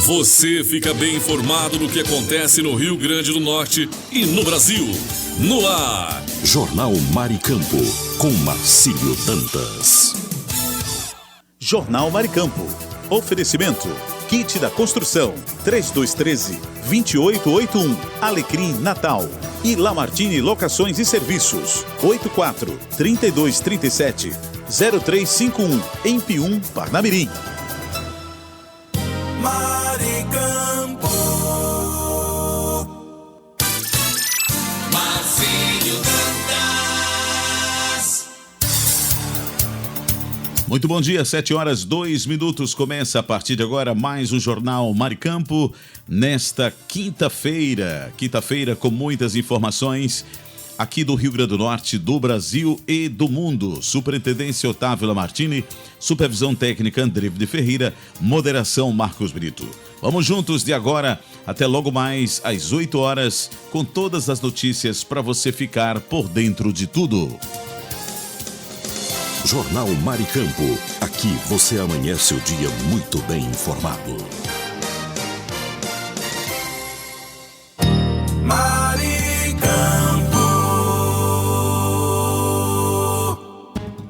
Você fica bem informado do que acontece no Rio Grande do Norte e no Brasil. No ar, Jornal Maricampo, com Marcílio Dantas. Jornal Maricampo. Oferecimento. Kit da Construção. 3213-2881. Alecrim Natal. E Lamartine Locações e Serviços. 84-3237-0351. Em Pium, Parnamirim. Maricampo. Marcílio Dantas. Muito bom dia, 7h02. Começa a partir de agora mais um Jornal Maricampo. Nesta quinta-feira com muitas informações aqui do Rio Grande do Norte, do Brasil e do mundo. Superintendência Otávio Lamartine, supervisão técnica André de Ferreira, moderação Marcos Brito. Vamos juntos de agora até logo mais às 8 horas com todas as notícias para você ficar por dentro de tudo. Jornal Maricampo. Aqui você amanhece o dia muito bem informado.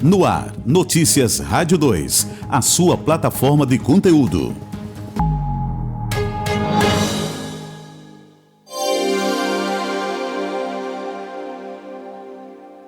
No ar, Notícias Rádio 2, a sua plataforma de conteúdo.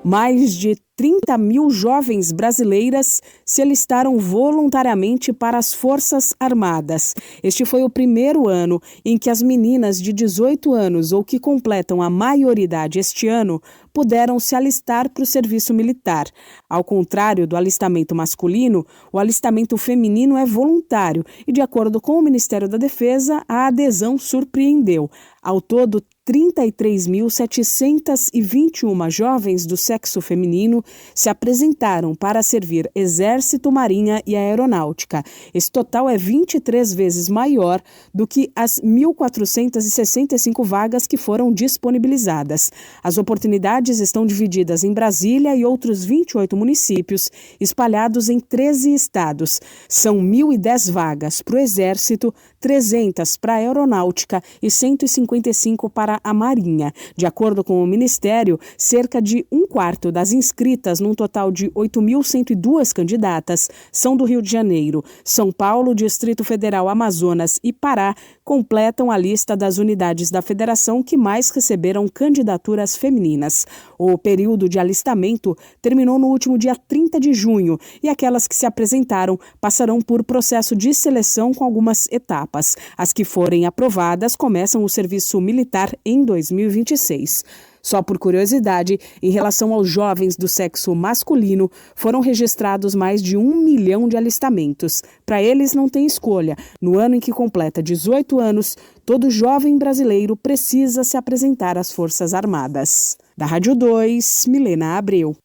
Mais de 30 mil jovens brasileiras se alistaram voluntariamente para as Forças Armadas. Este foi o primeiro ano em que as meninas de 18 anos ou que completam a maioridade este ano puderam se alistar para o serviço militar. Ao contrário do alistamento masculino, o alistamento feminino é voluntário e, de acordo com o Ministério da Defesa, a adesão surpreendeu. Ao todo, 33.721 jovens do sexo feminino se apresentaram para servir Exército, Marinha e Aeronáutica. Esse total é 23 vezes maior do que as 1.465 vagas que foram disponibilizadas. As oportunidades estão divididas em Brasília e outros 28 municípios, espalhados em 13 estados. São 1.010 vagas para o Exército, 300 para a Aeronáutica e 155 para a Marinha. De acordo com o Ministério, cerca de um quarto das inscritas, num total de 8.102 candidatas, são do Rio de Janeiro. São Paulo, Distrito Federal, Amazonas e Pará completam a lista das unidades da federação que mais receberam candidaturas femininas. O período de alistamento terminou no último dia 30 de junho e aquelas que se apresentaram passarão por processo de seleção com algumas etapas. As que forem aprovadas começam o serviço militar em 2026. Só por curiosidade, em relação aos jovens do sexo masculino, foram registrados mais de 1 milhão de alistamentos. Para eles não tem escolha. No ano em que completa 18 anos, todo jovem brasileiro precisa se apresentar às Forças Armadas. Da Rádio 2, Milena Abreu.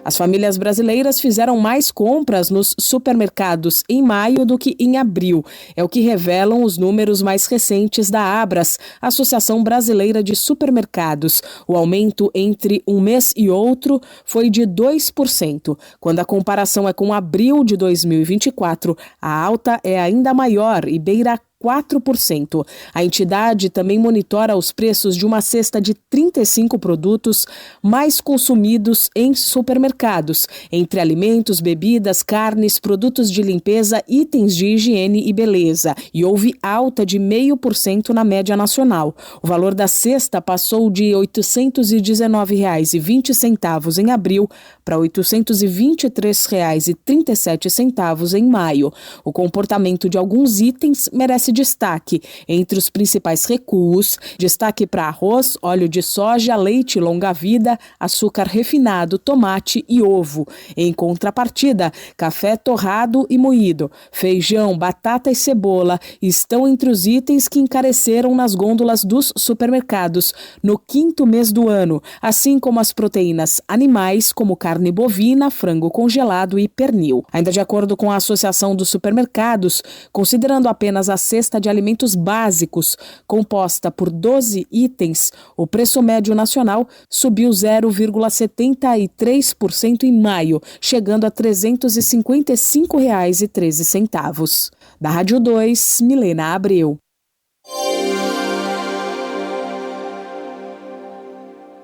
As famílias brasileiras fizeram mais compras nos supermercados em maio do que em abril. É o que revelam os números mais recentes da Abras, Associação Brasileira de Supermercados. O aumento entre um mês e outro foi de 2%. Quando a comparação é com abril de 2024, a alta é ainda maior e beira 4%. A entidade também monitora os preços de uma cesta de 35 produtos mais consumidos em supermercados, entre alimentos, bebidas, carnes, produtos de limpeza, itens de higiene e beleza. E houve alta de 0,5% na média nacional. O valor da cesta passou de R$ 819,20 em abril para R$ 823,37 em maio. O comportamento de alguns itens merece destaque. Entre os principais recuos, destaque para arroz, óleo de soja, leite longa-vida, açúcar refinado, tomate e ovo. Em contrapartida, café torrado e moído, feijão, batata e cebola estão entre os itens que encareceram nas gôndolas dos supermercados no 5º mês do ano, assim como as proteínas animais, como carne bovina, frango congelado e pernil. Ainda de acordo com a Associação dos Supermercados, considerando apenas a cesta cesta de alimentos básicos, composta por 12 itens, o preço médio nacional subiu 0,73% em maio, chegando a R$ 355,13. Da Rádio 2, Milena Abreu.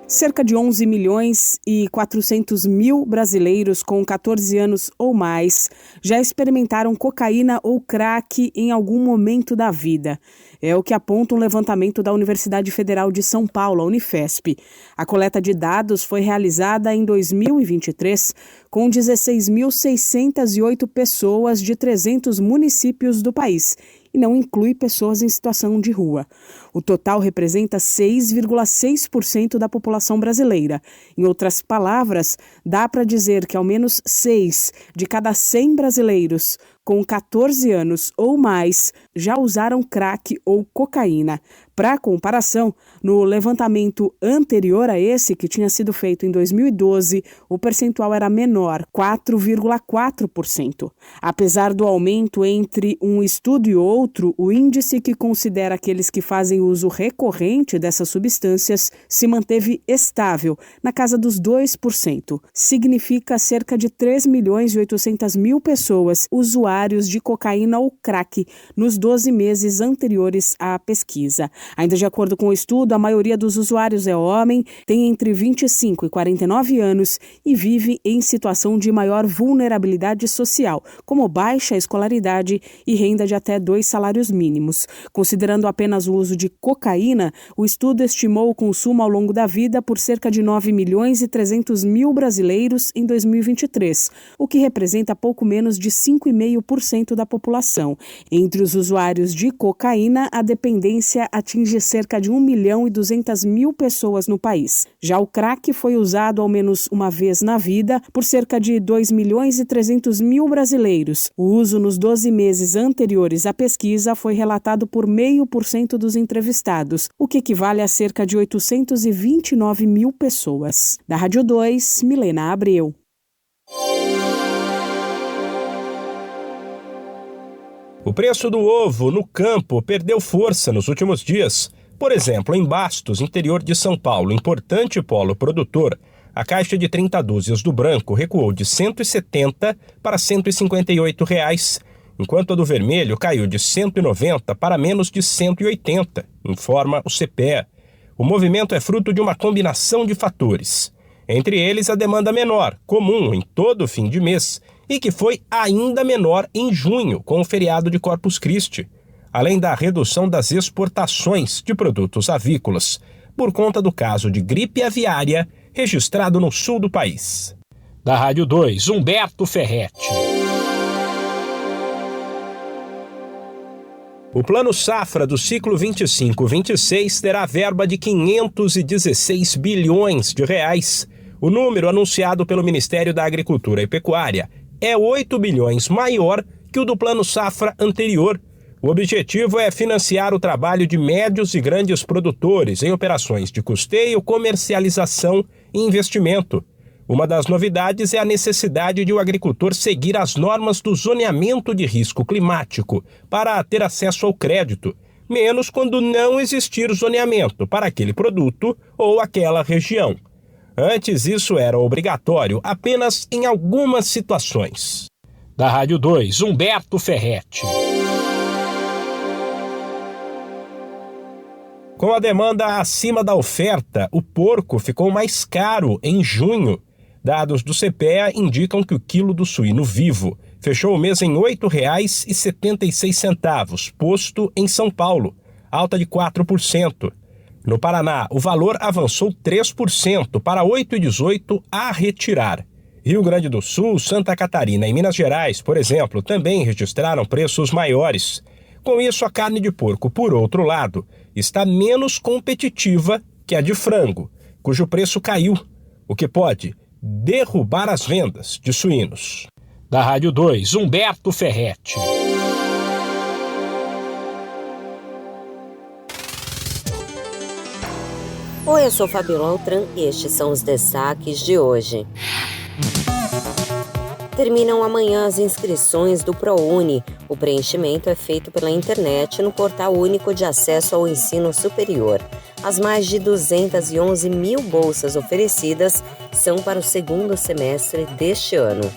Cerca de 11 milhões e 400 mil brasileiros com 14 anos ou mais já experimentaram cocaína ou crack em algum momento da vida. É o que aponta um levantamento da Universidade Federal de São Paulo, a Unifesp. A coleta de dados foi realizada em 2023 com 16.608 pessoas de 300 municípios do país e não inclui pessoas em situação de rua. O total representa 6,6% da população brasileira. Em outras palavras, dá para dizer que ao menos 6 de cada 100 brasileiros com 14 anos ou mais já usaram crack ou cocaína. Para comparação, no levantamento anterior a esse, que tinha sido feito em 2012, o percentual era menor, 4,4%. Apesar do aumento entre um estudo e outro, o índice que considera aqueles que fazem uso recorrente dessas substâncias se manteve estável, na casa dos 2%. Significa cerca de 3.800.000 pessoas usuários de cocaína ou crack nos 12 meses anteriores à pesquisa. Ainda de acordo com o estudo, a maioria dos usuários é homem, tem entre 25 e 49 anos e vive em situação de maior vulnerabilidade social, como baixa escolaridade e renda de até 2 salários mínimos. Considerando apenas o uso de cocaína, o estudo estimou o consumo ao longo da vida por cerca de 9 milhões e 300 mil brasileiros em 2023, o que representa pouco menos de 5,5% da população. Entre os usuários de cocaína, a dependência atinge cerca de 1.200.000 pessoas no país. Já o crack foi usado ao menos uma vez na vida por cerca de 2.300.000 brasileiros. O uso nos 12 meses anteriores à pesquisa foi relatado por 0,5% dos entrevistados, o que equivale a cerca de 829.000 pessoas. Da Rádio 2, Milena Abreu. O preço do ovo no campo perdeu força nos últimos dias. Por exemplo, em Bastos, interior de São Paulo, importante polo produtor, a caixa de 30 dúzias do branco recuou de R$ 170 para R$ 158, enquanto a do vermelho caiu de R$ 190 para menos de R$ 180, informa o CPEA. O movimento é fruto de uma combinação de fatores. Entre eles, a demanda menor, comum em todo fim de mês, e que foi ainda menor em junho, com o feriado de Corpus Christi, além da redução das exportações de produtos avícolas, por conta do caso de gripe aviária registrado no sul do país. Da Rádio 2, Humberto Ferretti. O Plano Safra do ciclo 25-26 terá verba de R$ 516 bilhões. O número anunciado pelo Ministério da Agricultura e Pecuária é 8 bilhões maior que o do Plano Safra anterior. O objetivo é financiar o trabalho de médios e grandes produtores em operações de custeio, comercialização e investimento. Uma das novidades é a necessidade de o agricultor seguir as normas do zoneamento de risco climático para ter acesso ao crédito, menos quando não existir zoneamento para aquele produto ou aquela região. Antes, isso era obrigatório apenas em algumas situações. Da Rádio 2, Humberto Ferretti. Com a demanda acima da oferta, o porco ficou mais caro em junho. Dados do CPEA indicam que o quilo do suíno vivo fechou o mês em R$ 8,76, posto em São Paulo, alta de 4%. No Paraná, o valor avançou 3% para R$ 8,18 a retirar. Rio Grande do Sul, Santa Catarina e Minas Gerais, por exemplo, também registraram preços maiores. Com isso, a carne de porco, por outro lado, está menos competitiva que a de frango, cujo preço caiu, o que pode derrubar as vendas de suínos. Da Rádio 2, Humberto Ferretti. Oi, eu sou Fabiola Altran e estes são os destaques de hoje. Terminam amanhã as inscrições do ProUni. O preenchimento é feito pela internet no Portal Único de Acesso ao Ensino Superior. As mais de 211 mil bolsas oferecidas são para o segundo semestre deste ano.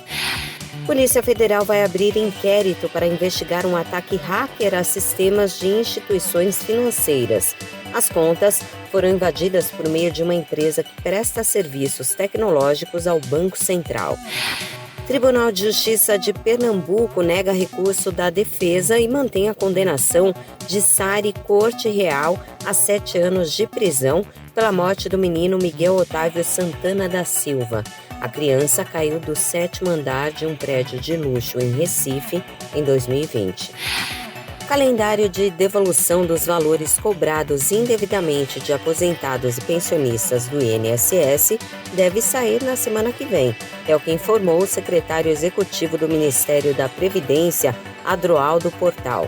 Polícia Federal vai abrir inquérito para investigar um ataque hacker a sistemas de instituições financeiras. As contas foram invadidas por meio de uma empresa que presta serviços tecnológicos ao Banco Central. Tribunal de Justiça de Pernambuco nega recurso da defesa e mantém a condenação de Sari Corte Real a 7 anos de prisão pela morte do menino Miguel Otávio Santana da Silva. A criança caiu do 7º andar de um prédio de luxo em Recife em 2020. Calendário de devolução dos valores cobrados indevidamente de aposentados e pensionistas do INSS deve sair na semana que vem. É o que informou o secretário executivo do Ministério da Previdência, Adroaldo Portal.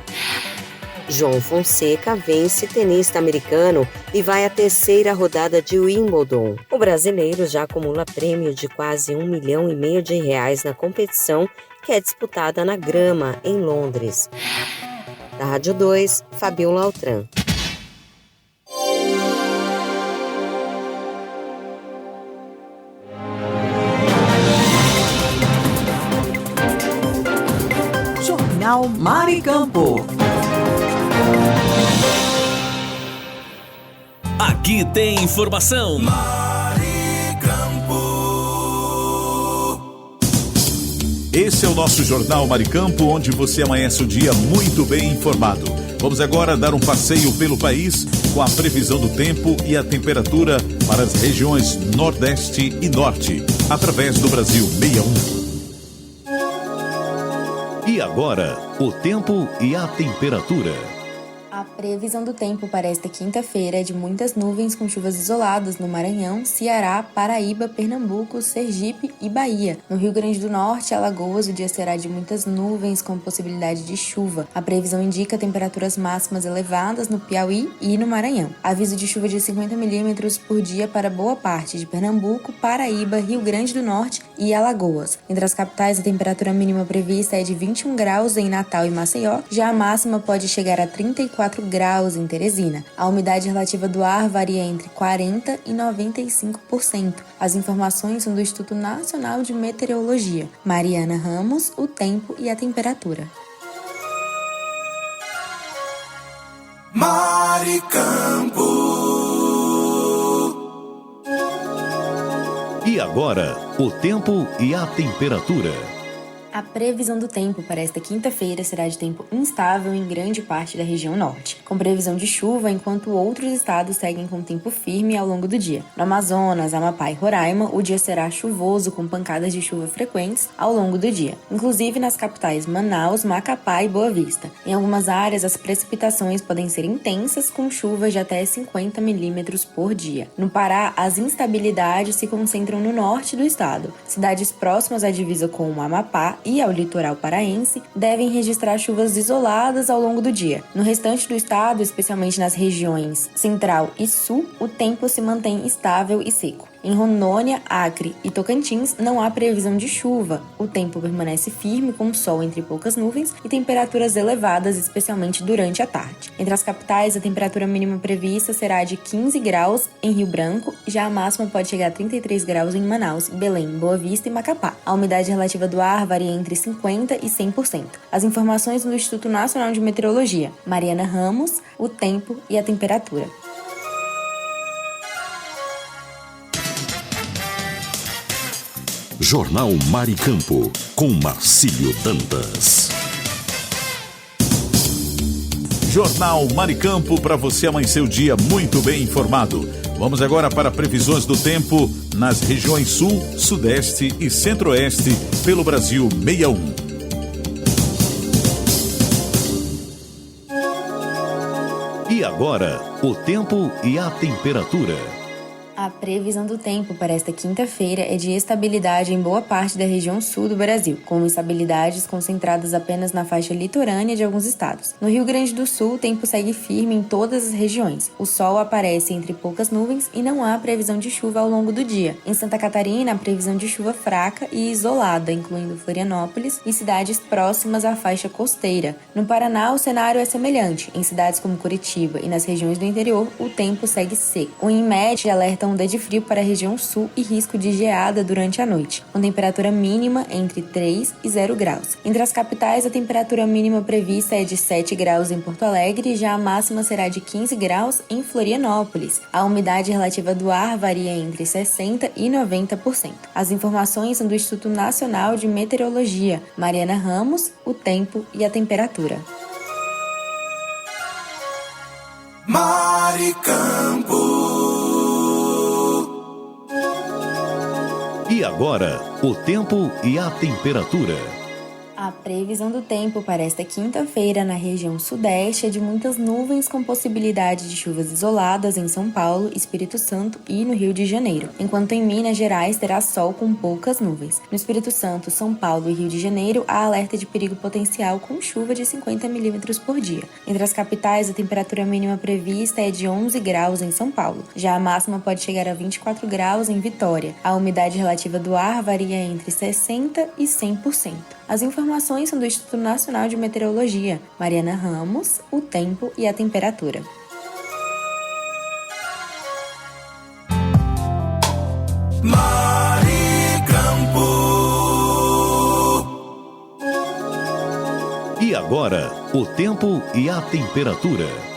João Fonseca vence tenista americano e vai à 3ª rodada de Wimbledon. O brasileiro já acumula prêmio de quase R$1,5 milhão na competição, que é disputada na grama, em Londres. Da Rádio 2, Fabiola Altran. Jornal Maricampo. Aqui tem informação. Esse é o nosso Jornal Maricampo, onde você amanhece o dia muito bem informado. Vamos agora dar um passeio pelo país com a previsão do tempo e a temperatura para as regiões Nordeste e Norte, através do Brasil 61. E agora, o tempo e a temperatura. A previsão do tempo para esta quinta-feira é de muitas nuvens com chuvas isoladas no Maranhão, Ceará, Paraíba, Pernambuco, Sergipe e Bahia. No Rio Grande do Norte e Alagoas, o dia será de muitas nuvens com possibilidade de chuva. A previsão indica temperaturas máximas elevadas no Piauí e no Maranhão. Aviso de chuva de 50 milímetros por dia para boa parte de Pernambuco, Paraíba, Rio Grande do Norte e Alagoas. Entre as capitais, a temperatura mínima prevista é de 21 graus em Natal e Maceió, já a máxima pode chegar a 34 graus em Teresina. A umidade relativa do ar varia entre 40% e 95%. As informações são do Instituto Nacional de Meteorologia. Mariana Ramos, o tempo e a temperatura. Maricampo. E agora, o tempo e a temperatura. A previsão do tempo para esta quinta-feira será de tempo instável em grande parte da região norte, com previsão de chuva, enquanto outros estados seguem com tempo firme ao longo do dia. No Amazonas, Amapá e Roraima, o dia será chuvoso, com pancadas de chuva frequentes ao longo do dia, inclusive nas capitais Manaus, Macapá e Boa Vista. Em algumas áreas, as precipitações podem ser intensas, com chuvas de até 50 milímetros por dia. No Pará, as instabilidades se concentram no norte do estado. Cidades próximas à divisa com o Amapá e ao litoral paraense devem registrar chuvas isoladas ao longo do dia. No restante do estado, especialmente nas regiões central e sul, o tempo se mantém estável e seco. Em Rondônia, Acre e Tocantins não há previsão de chuva. O tempo permanece firme, com sol entre poucas nuvens e temperaturas elevadas, especialmente durante a tarde. Entre as capitais, a temperatura mínima prevista será de 15 graus em Rio Branco, já a máxima pode chegar a 33 graus em Manaus, Belém, Boa Vista e Macapá. A umidade relativa do ar varia entre 50% e 100%. As informações do Instituto Nacional de Meteorologia. Mariana Ramos, o tempo e a temperatura. Jornal Maricampo, com Marcílio Dantas. Jornal Maricampo, para você amanhecer o dia muito bem informado. Vamos agora para previsões do tempo nas regiões Sul, Sudeste e Centro-Oeste pelo Brasil 61. E agora, o tempo e a temperatura. A previsão do tempo para esta quinta-feira é de estabilidade em boa parte da região sul do Brasil, com instabilidades concentradas apenas na faixa litorânea de alguns estados. No Rio Grande do Sul, o tempo segue firme em todas as regiões. O sol aparece entre poucas nuvens e não há previsão de chuva ao longo do dia. Em Santa Catarina, a previsão de chuva fraca e isolada, incluindo Florianópolis e cidades próximas à faixa costeira. No Paraná, o cenário é semelhante. Em cidades como Curitiba e nas regiões do interior, o tempo segue seco. O INMET alerta onda de frio para a região sul e risco de geada durante a noite, com temperatura mínima entre 3 e 0 graus. Entre as capitais, a temperatura mínima prevista é de 7 graus em Porto Alegre, já a máxima será de 15 graus em Florianópolis. A umidade relativa do ar varia entre 60% e 90%. As informações são do Instituto Nacional de Meteorologia. Mariana Ramos, o tempo e a temperatura. Maricampo. E agora, o tempo e a temperatura. A previsão do tempo para esta quinta-feira na região sudeste é de muitas nuvens com possibilidade de chuvas isoladas em São Paulo, Espírito Santo e no Rio de Janeiro, enquanto em Minas Gerais terá sol com poucas nuvens. No Espírito Santo, São Paulo e Rio de Janeiro há alerta de perigo potencial com chuva de 50 milímetros por dia. Entre as capitais, a temperatura mínima prevista é de 11 graus em São Paulo. Já a máxima pode chegar a 24 graus em Vitória. A umidade relativa do ar varia entre 60% e 100%. As informações são do Instituto Nacional de Meteorologia. Mariana Ramos, o tempo e a temperatura. Maricampo. E agora, o tempo e a temperatura.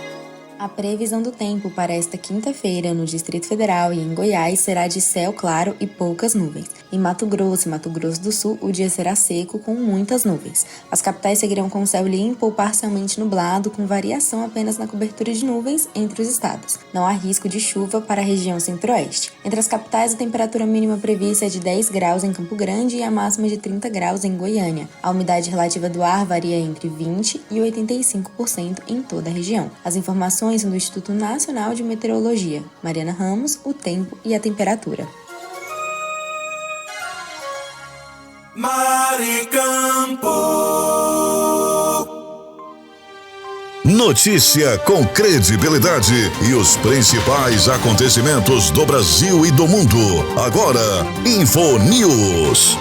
A previsão do tempo para esta quinta-feira no Distrito Federal e em Goiás será de céu claro e poucas nuvens. Em Mato Grosso e Mato Grosso do Sul, o dia será seco com muitas nuvens. As capitais seguirão com céu limpo ou parcialmente nublado, com variação apenas na cobertura de nuvens entre os estados. Não há risco de chuva para a região centro-oeste. Entre as capitais, a temperatura mínima prevista é de 10 graus em Campo Grande e a máxima de 30 graus em Goiânia. A umidade relativa do ar varia entre 20% e 85% em toda a região. As informações do Instituto Nacional de Meteorologia. Mariana Ramos, o tempo e a temperatura. Maricampo. Notícia com credibilidade e os principais acontecimentos do Brasil e do mundo. Agora, InfoNews.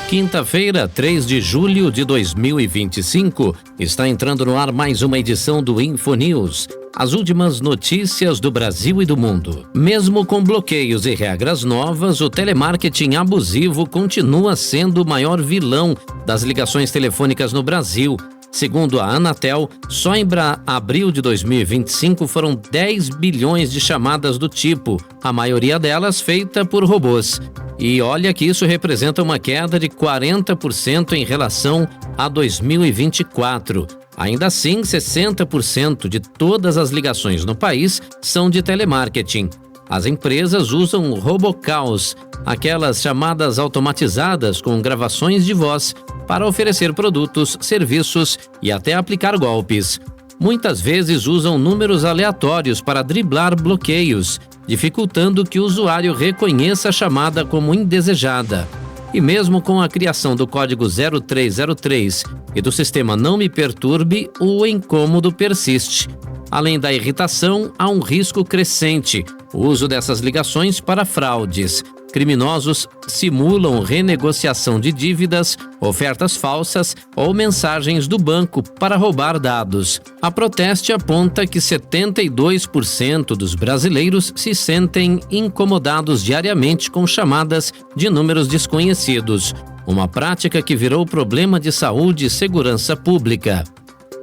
Quinta-feira, 3 de julho de 2025, está entrando no ar mais uma edição do InfoNews. As últimas notícias do Brasil e do mundo. Mesmo com bloqueios e regras novas, o telemarketing abusivo continua sendo o maior vilão das ligações telefônicas no Brasil. Segundo a Anatel, só em abril de 2025 foram 10 bilhões de chamadas do tipo, a maioria delas feita por robôs. E olha que isso representa uma queda de 40% em relação a 2024. Ainda assim, 60% de todas as ligações no país são de telemarketing. As empresas usam robocalls, aquelas chamadas automatizadas com gravações de voz, para oferecer produtos, serviços e até aplicar golpes. Muitas vezes usam números aleatórios para driblar bloqueios, dificultando que o usuário reconheça a chamada como indesejada. E mesmo com a criação do código 0303 e do sistema Não Me Perturbe, o incômodo persiste. Além da irritação, há um risco crescente: o uso dessas ligações para fraudes. Criminosos simulam renegociação de dívidas, ofertas falsas ou mensagens do banco para roubar dados. A Proteste aponta que 72% dos brasileiros se sentem incomodados diariamente com chamadas de números desconhecidos, uma prática que virou problema de saúde e segurança pública.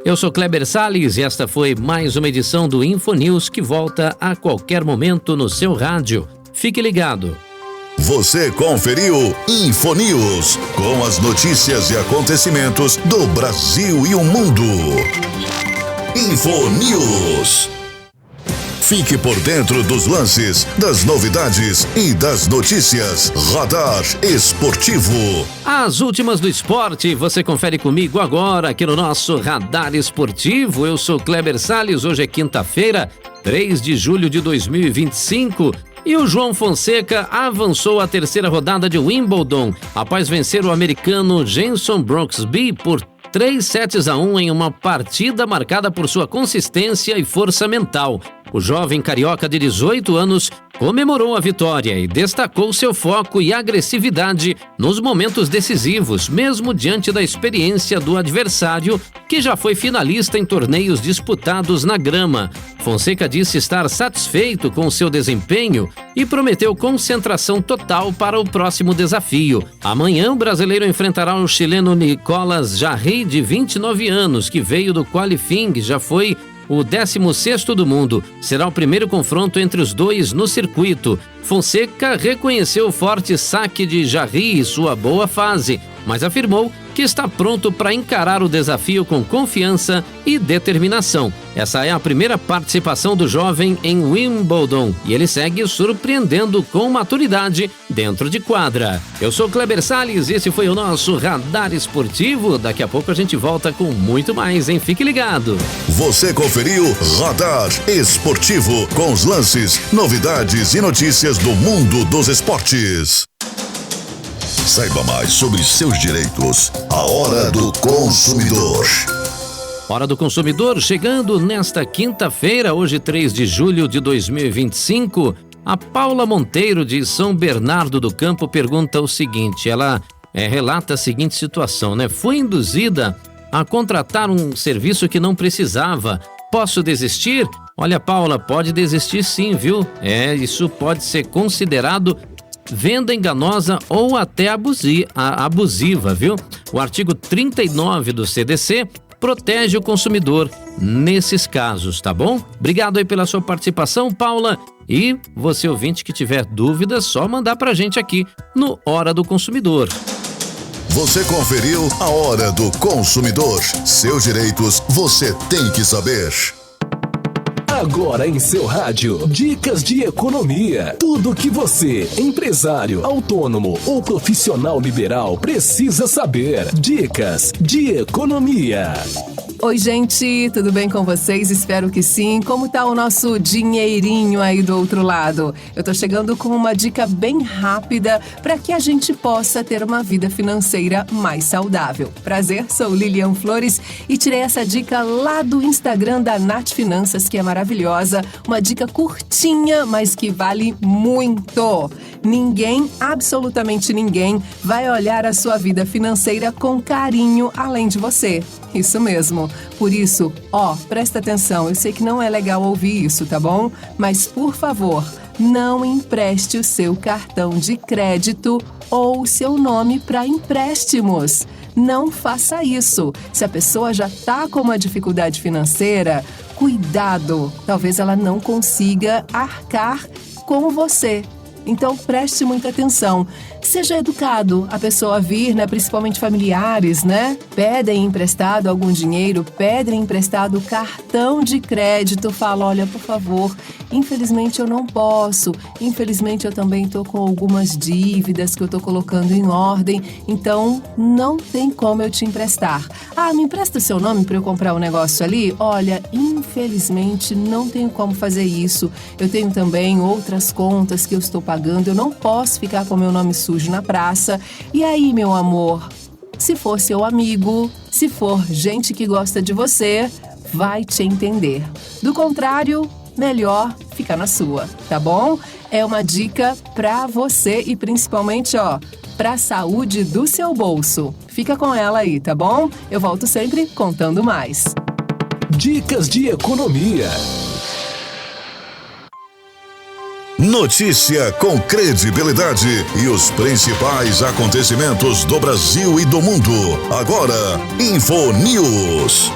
Eu sou Kleber Salles e esta foi mais uma edição do InfoNews, que volta a qualquer momento no seu rádio. Fique ligado. Você conferiu InfoNews, com as notícias e acontecimentos do Brasil e o mundo. InfoNews. Fique por dentro dos lances, das novidades e das notícias. Radar Esportivo. As últimas do esporte, você confere comigo agora aqui no nosso Radar Esportivo. Eu sou Kleber Salles, hoje é quinta-feira, 3 de julho de 2025. E o João Fonseca avançou à terceira rodada de Wimbledon após vencer o americano Jenson Brooksby por 3-1 em uma partida marcada por sua consistência e força mental. O jovem carioca de 18 anos comemorou a vitória e destacou seu foco e agressividade nos momentos decisivos, mesmo diante da experiência do adversário, que já foi finalista em torneios disputados na grama. Fonseca disse estar satisfeito com seu desempenho e prometeu concentração total para o próximo desafio. Amanhã, o brasileiro enfrentará o chileno Nicolas Jarry, de 29 anos, que veio do qualifying, já foi o 16º do mundo. Será o primeiro confronto entre os dois no circuito. Fonseca reconheceu o forte saque de Jarry e sua boa fase, mas afirmou que está pronto para encarar o desafio com confiança e determinação. Essa é a primeira participação do jovem em Wimbledon e ele segue surpreendendo com maturidade dentro de quadra. Eu sou Kleber Salles e esse foi o nosso Radar Esportivo. Daqui a pouco a gente volta com muito mais, hein? Fique ligado. Você conferiu Radar Esportivo com os lances, novidades e notícias do mundo dos esportes. Saiba mais sobre seus direitos. A Hora do Consumidor. Hora do Consumidor chegando nesta quinta-feira, hoje 3 de julho de 2025. A Paula Monteiro, de São Bernardo do Campo, pergunta o seguinte, ela relata a seguinte situação, né? Fui induzida a contratar um serviço que não precisava. Posso desistir? Olha, Paula, pode desistir sim, viu? Isso pode ser considerado venda enganosa ou até abusiva, viu? O artigo 39 do CDC protege o consumidor nesses casos, tá bom? Obrigado aí pela sua participação, Paula. E você ouvinte que tiver dúvidas, só mandar pra gente aqui no Hora do Consumidor. Você conferiu a Hora do Consumidor. Seus direitos você tem que saber. Agora em seu rádio, dicas de economia. Tudo que você, empresário, autônomo ou profissional liberal, precisa saber. Dicas de economia. Oi, gente, tudo bem com vocês? Espero que sim. Como tá o nosso dinheirinho aí do outro lado? Eu tô chegando com uma dica bem rápida para que a gente possa ter uma vida financeira mais saudável. Prazer, sou Lilian Flores e tirei essa dica lá do Instagram da Nath Finanças, que é maravilhosa. Uma dica curtinha, mas que vale muito. Ninguém, absolutamente ninguém, vai olhar a sua vida financeira com carinho além de você. Isso mesmo. Por isso, presta atenção. Eu sei que não é legal ouvir isso, tá bom? Mas, por favor, não empreste o seu cartão de crédito ou o seu nome para empréstimos. Não faça isso. Se a pessoa já está com uma dificuldade financeira, cuidado. Talvez ela não consiga arcar com você. Então, preste muita atenção. Seja educado. A pessoa vir, principalmente familiares, pedem emprestado algum dinheiro, pedem emprestado cartão de crédito, fala, olha, por favor, infelizmente eu não posso, infelizmente eu também estou com algumas dívidas que eu estou colocando em ordem, então não tem como eu te emprestar. Me empresta seu nome para eu comprar um negócio ali? Olha, infelizmente não tenho como fazer isso. Eu tenho também outras contas que eu estou pagando, eu não posso ficar com meu nome sujo na praça. E aí, meu amor, se for seu amigo, se for gente que gosta de você, vai te entender. Do contrário, melhor ficar na sua, tá bom? É uma dica pra você e principalmente, pra saúde do seu bolso. Fica com ela aí, tá bom? Eu volto sempre contando mais. Dicas de economia. Notícia com credibilidade e os principais acontecimentos do Brasil e do mundo. Agora, InfoNews.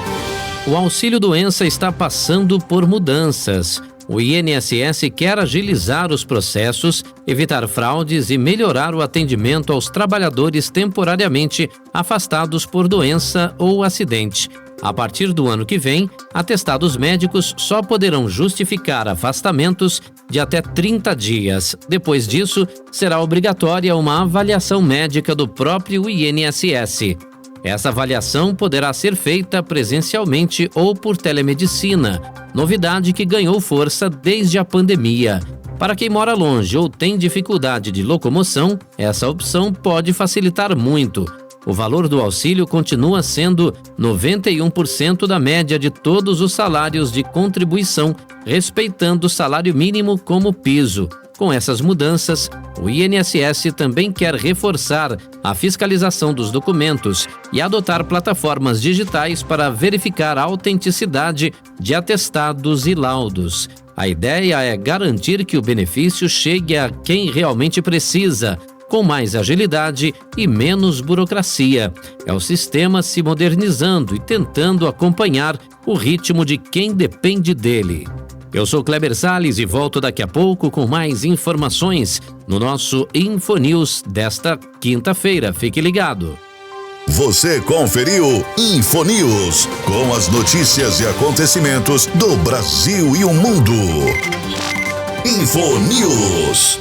O auxílio doença está passando por mudanças. O INSS quer agilizar os processos, evitar fraudes e melhorar o atendimento aos trabalhadores temporariamente afastados por doença ou acidente. A partir do ano que vem, atestados médicos só poderão justificar afastamentos de até 30 dias. Depois disso, será obrigatória uma avaliação médica do próprio INSS. Essa avaliação poderá ser feita presencialmente ou por telemedicina, novidade que ganhou força desde a pandemia. Para quem mora longe ou tem dificuldade de locomoção, essa opção pode facilitar muito. O valor do auxílio continua sendo 91% da média de todos os salários de contribuição, respeitando o salário mínimo como piso. Com essas mudanças, o INSS também quer reforçar a fiscalização dos documentos e adotar plataformas digitais para verificar a autenticidade de atestados e laudos. A ideia é garantir que o benefício chegue a quem realmente precisa, com mais agilidade e menos burocracia. É o sistema se modernizando e tentando acompanhar o ritmo de quem depende dele. Eu sou Kleber Salles e volto daqui a pouco com mais informações no nosso InfoNews desta quinta-feira. Fique ligado. Você conferiu InfoNews, com as notícias e acontecimentos do Brasil e o mundo. InfoNews.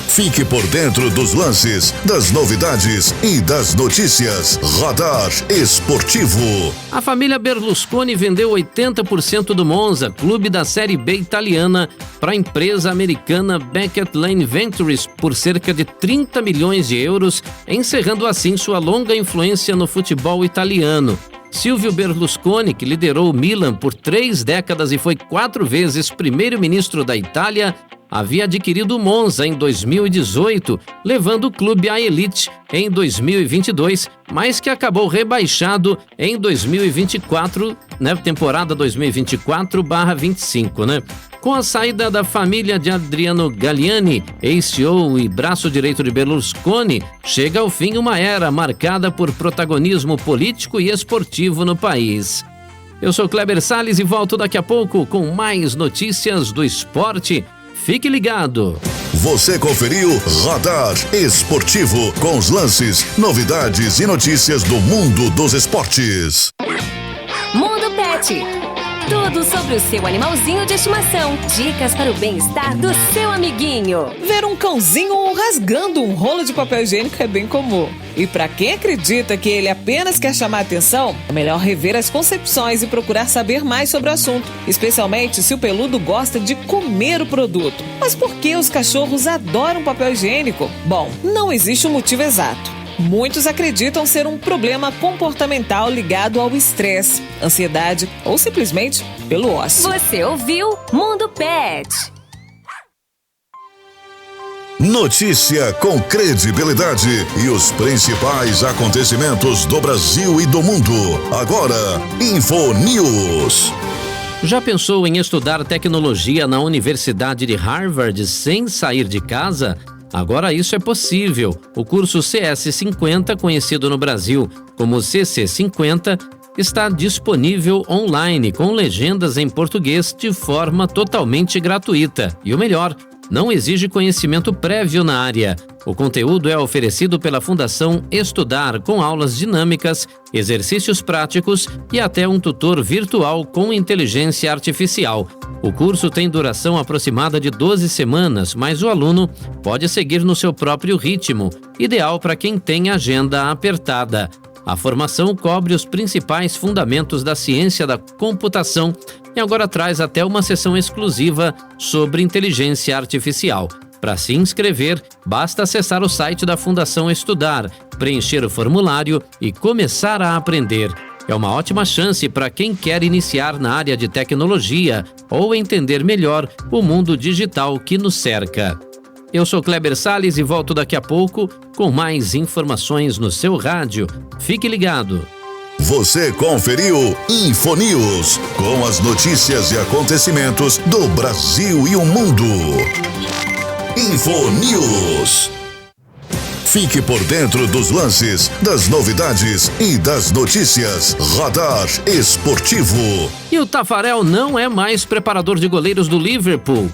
Fique por dentro dos lances, das novidades e das notícias. Radar Esportivo. A família Berlusconi vendeu 80% do Monza, clube da Série B italiana, para a empresa americana Beckett Lane Ventures por cerca de 30 milhões de euros, encerrando assim sua longa influência no futebol italiano. Silvio Berlusconi, que liderou o Milan por 3 décadas e foi 4 vezes primeiro-ministro da Itália, havia adquirido o Monza em 2018, levando o clube à elite em 2022, mas que acabou rebaixado em 2024, temporada 2024/25, Com a saída da família de Adriano Galliani, ex-CEO e braço direito de Berlusconi, chega ao fim uma era marcada por protagonismo político e esportivo no país. Eu sou Kleber Salles e volto daqui a pouco com mais notícias do esporte. Fique ligado. Você conferiu Radar Esportivo, com os lances, novidades e notícias do mundo dos esportes. Mundo Pet. Tudo sobre o seu animalzinho de estimação. Dicas para o bem-estar do seu amiguinho. Ver um cãozinho rasgando um rolo de papel higiênico é bem comum. E para quem acredita que ele apenas quer chamar atenção, é melhor rever as concepções e procurar saber mais sobre o assunto, especialmente se o peludo gosta de comer o produto. Mas por que os cachorros adoram papel higiênico? Bom, não existe um motivo exato. Muitos acreditam ser um problema comportamental ligado ao estresse, ansiedade ou simplesmente pelo ócio. Você ouviu Mundo Pet. Notícia com credibilidade e os principais acontecimentos do Brasil e do mundo. Agora, InfoNews. Já pensou em estudar tecnologia na Universidade de Harvard sem sair de casa? Agora isso é possível. O curso CS50, conhecido no Brasil como CC50, está disponível online com legendas em português de forma totalmente gratuita. E o melhor, não exige conhecimento prévio na área. O conteúdo é oferecido pela Fundação Estudar, com aulas dinâmicas, exercícios práticos e até um tutor virtual com inteligência artificial. O curso tem duração aproximada de 12 semanas, mas o aluno pode seguir no seu próprio ritmo, ideal para quem tem agenda apertada. A formação cobre os principais fundamentos da ciência da computação e agora traz até uma sessão exclusiva sobre inteligência artificial. Para se inscrever, basta acessar o site da Fundação Estudar, preencher o formulário e começar a aprender. É uma ótima chance para quem quer iniciar na área de tecnologia ou entender melhor o mundo digital que nos cerca. Eu sou Kleber Salles e volto daqui a pouco com mais informações no seu rádio. Fique ligado. Você conferiu InfoNews, com as notícias e acontecimentos do Brasil e o mundo. InfoNews. Fique por dentro dos lances, das novidades e das notícias. Radar Esportivo. E o Tafarel não é mais preparador de goleiros do Liverpool.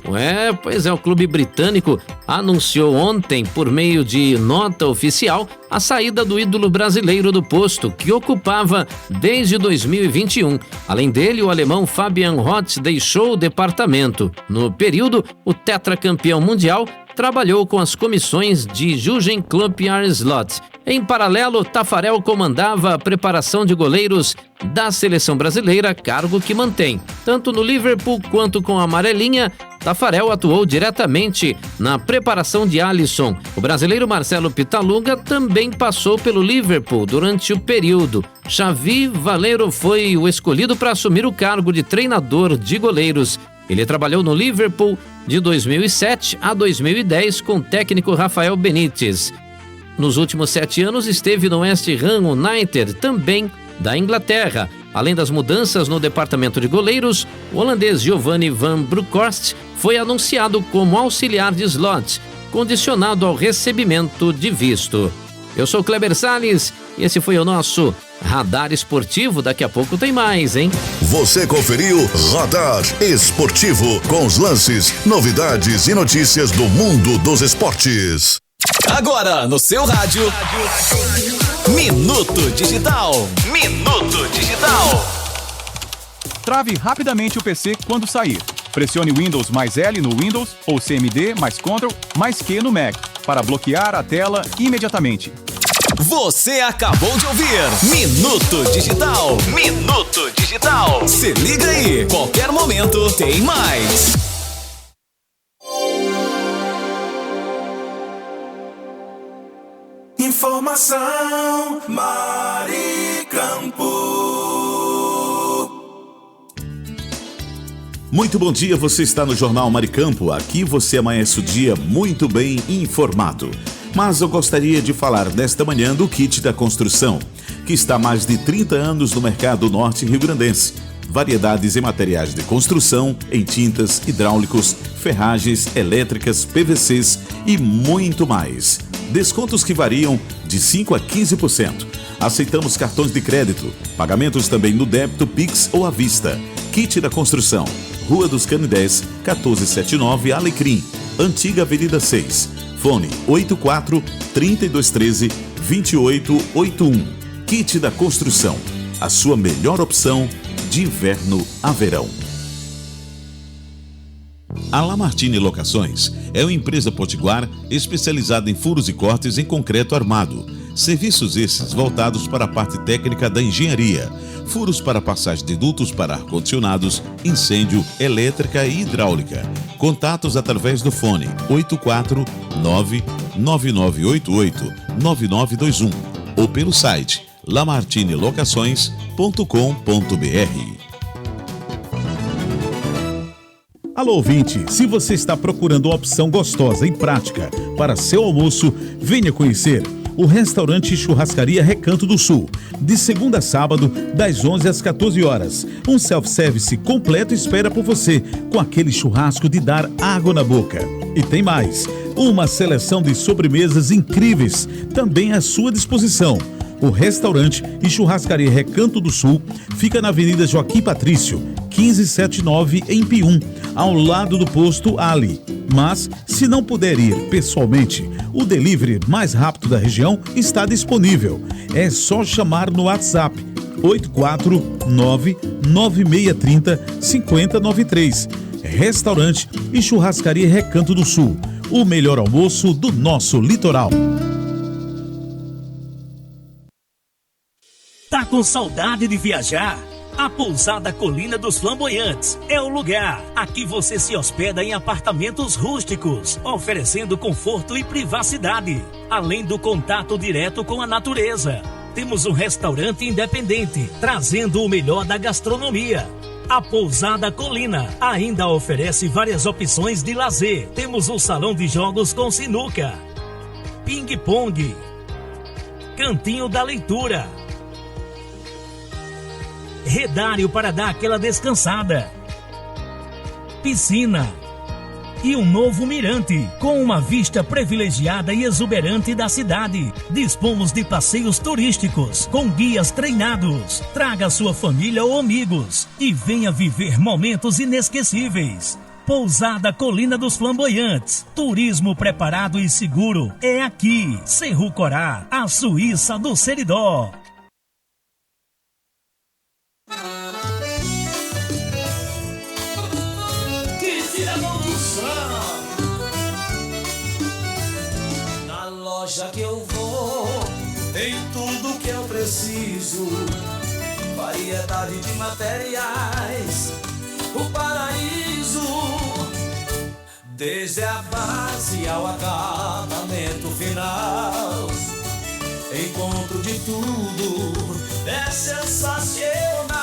O clube britânico anunciou ontem, por meio de nota oficial, a saída do ídolo brasileiro do posto, que ocupava desde 2021. Além dele, o alemão Fabian Hoth deixou o departamento. No período, o tetracampeão mundial trabalhou com as comissões de Jürgen Klopp e Arne Slot. Em paralelo, Tafarel comandava a preparação de goleiros da seleção brasileira, cargo que mantém. Tanto no Liverpool quanto com a amarelinha, Tafarel atuou diretamente na preparação de Alisson. O brasileiro Marcelo Pitaluga também passou pelo Liverpool durante o período. Xavi Valeiro foi o escolhido para assumir o cargo de treinador de goleiros. Ele trabalhou no Liverpool de 2007 a 2010 com o técnico Rafael Benítez. Nos últimos 7 anos esteve no West Ham United, também da Inglaterra. Além das mudanças no departamento de goleiros, o holandês Giovanni van Bronckhorst foi anunciado como auxiliar de slot, condicionado ao recebimento de visto. Eu sou Kleber Salles e esse foi o nosso Radar Esportivo. Daqui a pouco tem mais, hein? Você conferiu Radar Esportivo com os lances, novidades e notícias do mundo dos esportes. Agora no seu rádio, Minuto Digital. Minuto Digital. Trave rapidamente o PC quando sair. Pressione Windows mais L no Windows ou CMD mais Ctrl mais Q no Mac para bloquear a tela imediatamente. Você acabou de ouvir Minuto Digital. Minuto Digital. Se liga aí, qualquer momento tem mais. Informação Maricampo. Muito bom dia, você está no Jornal Maricampo. Aqui você amanhece o dia muito bem informado. Mas eu gostaria de falar nesta manhã do Kit da Construção, que está há mais de 30 anos no mercado norte rio-grandense. Variedades em materiais de construção, em tintas, hidráulicos, ferragens, elétricas, PVCs e muito mais. Descontos que variam de 5% a 15%. Aceitamos cartões de crédito, pagamentos também no débito, Pix ou à vista. Kit da Construção, Rua dos Canidés, 1479 Alecrim, Antiga Avenida 6. Fone 84-3213-2881. Kit da Construção, a sua melhor opção de inverno a verão. A Lamartine Locações é uma empresa potiguar especializada em furos e cortes em concreto armado. Serviços esses voltados para a parte técnica da engenharia. Furos para passagem de dutos para ar-condicionados, incêndio, elétrica e hidráulica. Contatos através do fone 849-9988-9921 ou pelo site lamartinelocações.com.br. Alô, ouvinte, se você está procurando uma opção gostosa e prática para seu almoço, venha conhecer o restaurante Churrascaria Recanto do Sul, de segunda a sábado, das 11 às 14 horas. Um self-service completo espera por você, com aquele churrasco de dar água na boca. E tem mais, uma seleção de sobremesas incríveis, também à sua disposição. O restaurante e Churrascaria Recanto do Sul fica na Avenida Joaquim Patrício, 1579, em Pium, ao lado do posto Ali. Mas, se não puder ir pessoalmente, o delivery mais rápido da região está disponível. É só chamar no WhatsApp 849-9630-5093. Restaurante e Churrascaria Recanto do Sul, o melhor almoço do nosso litoral. Tá com saudade de viajar? A Pousada Colina dos Flamboyantes é o lugar. Aqui você se hospeda em apartamentos rústicos, oferecendo conforto e privacidade, além do contato direto com a natureza. Temos um restaurante independente, trazendo o melhor da gastronomia. A Pousada Colina ainda oferece várias opções de lazer. Temos um salão de jogos com sinuca, ping-pong, cantinho da leitura, redário para dar aquela descansada, piscina e um novo mirante com uma vista privilegiada e exuberante da cidade. Dispomos de passeios turísticos com guias treinados. Traga sua família ou amigos e venha viver momentos inesquecíveis. Pousada Colina dos Flamboyantes. Turismo preparado e seguro é aqui. Cerro Corá, a Suíça do Seridó. Na loja que eu vou, tem tudo que eu preciso. Variedade de materiais, o paraíso. Desde a base ao acabamento final, encontro de tudo, é sensacional.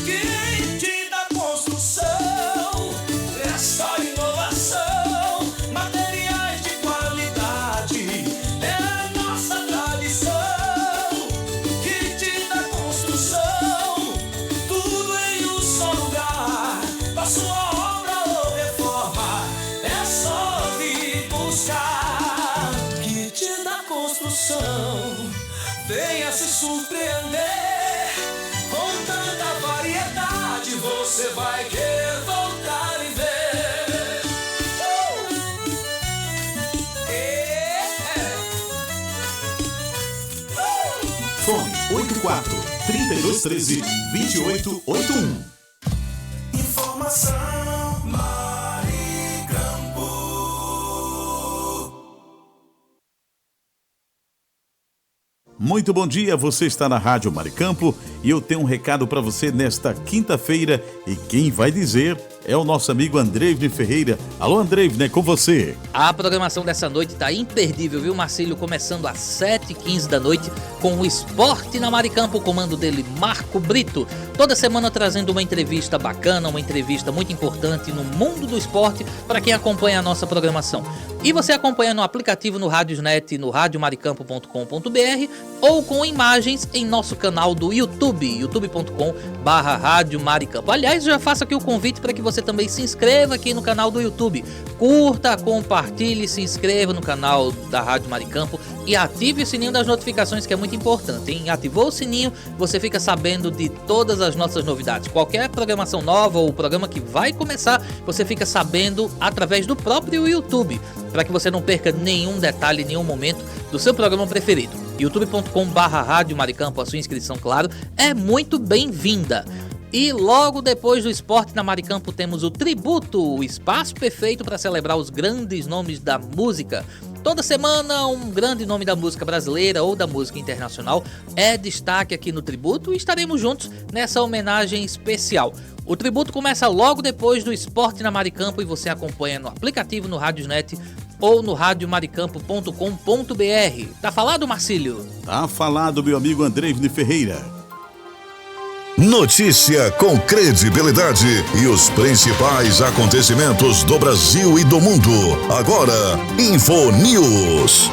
Quem te dá construção é só inovação, materiais de qualidade, é a nossa tradição. Que te dá construção, tudo em um só lugar, pra sua obra ou reforma, é só vir buscar. Que te dá construção, venha se surpreender. Com tanta variedade, você vai querer voltar e ver. Fone 84-3213-2881. Informação Maricampo. Muito bom dia, você está na Rádio Maricampo e eu tenho um recado para você nesta quinta-feira e quem vai dizer é o nosso amigo Andreivne Ferreira. Alô, Andreivne, é com você. A programação dessa noite tá imperdível, viu, Marcílio? Começando às 7h15 da noite com o Esporte na Maricampo, o comando dele, Marco Brito. Toda semana trazendo uma entrevista bacana, uma entrevista muito importante no mundo do esporte para quem acompanha a nossa programação. E você acompanha no aplicativo, no Radiosnet, no radiomaricampo.com.br ou com imagens em nosso canal do YouTube, youtube.com/Rádio Maricampo. Aliás, já faço aqui o convite para que você também se inscreva aqui no canal do YouTube. Curta, compartilhe, se inscreva no canal da Rádio Maricampo e ative o sininho das notificações, que é muito importante, hein? Ativou o sininho, você fica sabendo de todas as nossas novidades. Qualquer programação nova ou programa que vai começar, você fica sabendo através do próprio YouTube, para que você não perca nenhum detalhe, nenhum momento do seu programa preferido. youtube.com/Rádio Maricampo, a sua inscrição, claro, é muito bem-vinda. E logo depois do Esporte na Maricampo temos o Tributo, o espaço perfeito para celebrar os grandes nomes da música. Toda semana um grande nome da música brasileira ou da música internacional é destaque aqui no Tributo e estaremos juntos nessa homenagem especial. O Tributo começa logo depois do Esporte na Maricampo e você acompanha no aplicativo, no Radiosnet ou no radiomaricampo.com.br. Tá falado, Marcílio? Tá falado, meu amigo Andreivne Ferreira. Notícia com credibilidade e os principais acontecimentos do Brasil e do mundo. Agora, InfoNews.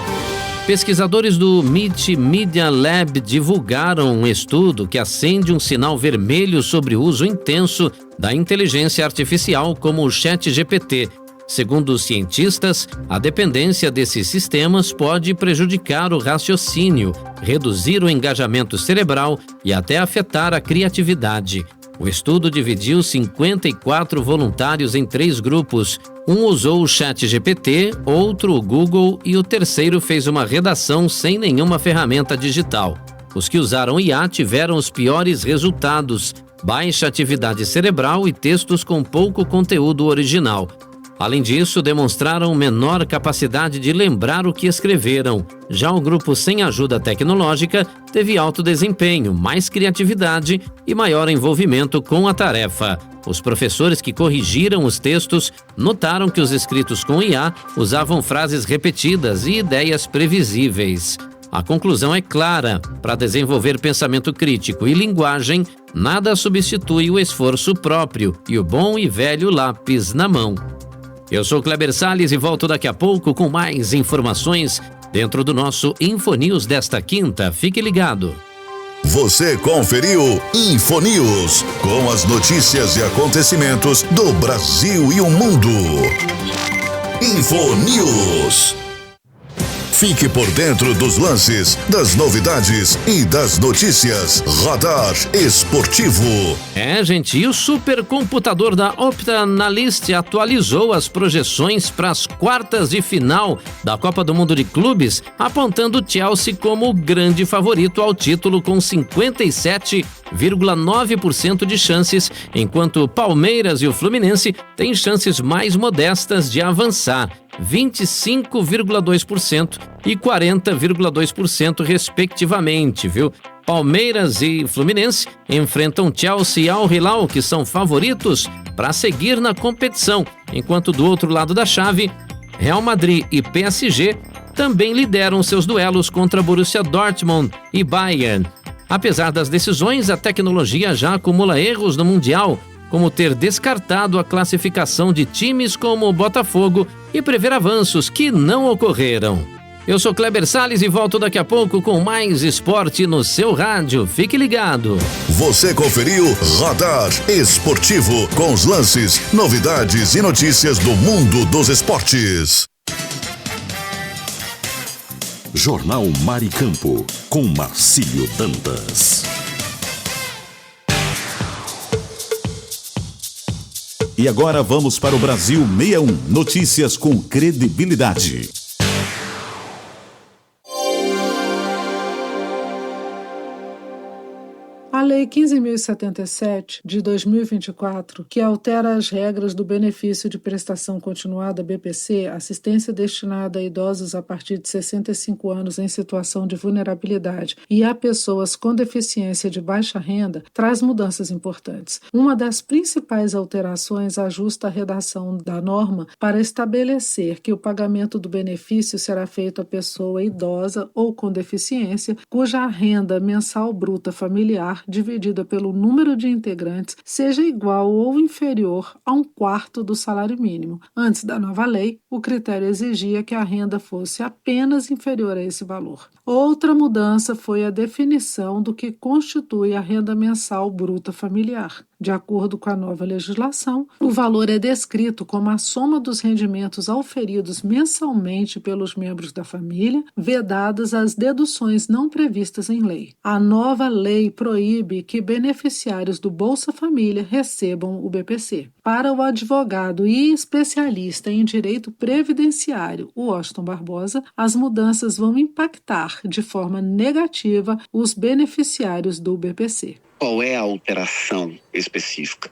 Pesquisadores do MIT Media Lab divulgaram um estudo que acende um sinal vermelho sobre o uso intenso da inteligência artificial como o ChatGPT. Segundo os cientistas, a dependência desses sistemas pode prejudicar o raciocínio, reduzir o engajamento cerebral e até afetar a criatividade. O estudo dividiu 54 voluntários em 3 grupos. Um usou o ChatGPT, outro o Google e o terceiro fez uma redação sem nenhuma ferramenta digital. Os que usaram IA tiveram os piores resultados: baixa atividade cerebral e textos com pouco conteúdo original. Além disso, demonstraram menor capacidade de lembrar o que escreveram. Já o grupo sem ajuda tecnológica teve alto desempenho, mais criatividade e maior envolvimento com a tarefa. Os professores que corrigiram os textos notaram que os escritos com IA usavam frases repetidas e ideias previsíveis. A conclusão é clara: para desenvolver pensamento crítico e linguagem, nada substitui o esforço próprio e o bom e velho lápis na mão. Eu sou Kleber Salles e volto daqui a pouco com mais informações dentro do nosso InfoNews desta quinta. Fique ligado. Você conferiu InfoNews, com as notícias e acontecimentos do Brasil e o mundo. InfoNews. Fique por dentro dos lances, das novidades e das notícias. Radar Esportivo. Gente, e o supercomputador da OptaAnalyst atualizou as projeções para as quartas de final da Copa do Mundo de Clubes, apontando o Chelsea como o grande favorito ao título com 57,9% de chances, enquanto o Palmeiras e o Fluminense têm chances mais modestas de avançar. 25,2% e 40,2% respectivamente, viu? Palmeiras e Fluminense enfrentam Chelsea e Al Hilal, que são favoritos para seguir na competição, enquanto do outro lado da chave, Real Madrid e PSG também lideram seus duelos contra Borussia Dortmund e Bayern. Apesar das decisões, a tecnologia já acumula erros no Mundial, como ter descartado a classificação de times como o Botafogo e prever avanços que não ocorreram. Eu sou Kleber Salles e volto daqui a pouco com mais esporte no seu rádio. Fique ligado. Você conferiu Radar Esportivo com os lances, novidades e notícias do mundo dos esportes. Jornal Maricampo, com Marcílio Dantas. E agora vamos para o Brasil 61. Notícias com credibilidade. A Lei 15.077, de 2024, que altera as regras do benefício de prestação continuada BPC, assistência destinada a idosos a partir de 65 anos em situação de vulnerabilidade e a pessoas com deficiência de baixa renda, traz mudanças importantes. Uma das principais alterações ajusta a redação da norma para estabelecer que o pagamento do benefício será feito à pessoa idosa ou com deficiência, cuja renda mensal bruta familiar dividida pelo número de integrantes seja igual ou inferior a 1/4 do salário mínimo. Antes da nova lei, o critério exigia que a renda fosse apenas inferior a esse valor. Outra mudança foi a definição do que constitui a renda mensal bruta familiar. De acordo com a nova legislação, o valor é descrito como a soma dos rendimentos auferidos mensalmente pelos membros da família, vedadas as deduções não previstas em lei. A nova lei proíbe que beneficiários do Bolsa Família recebam o BPC. Para o advogado e especialista em direito previdenciário, Washington Barbosa, as mudanças vão impactar de forma negativa os beneficiários do BPC. Qual é a alteração específica?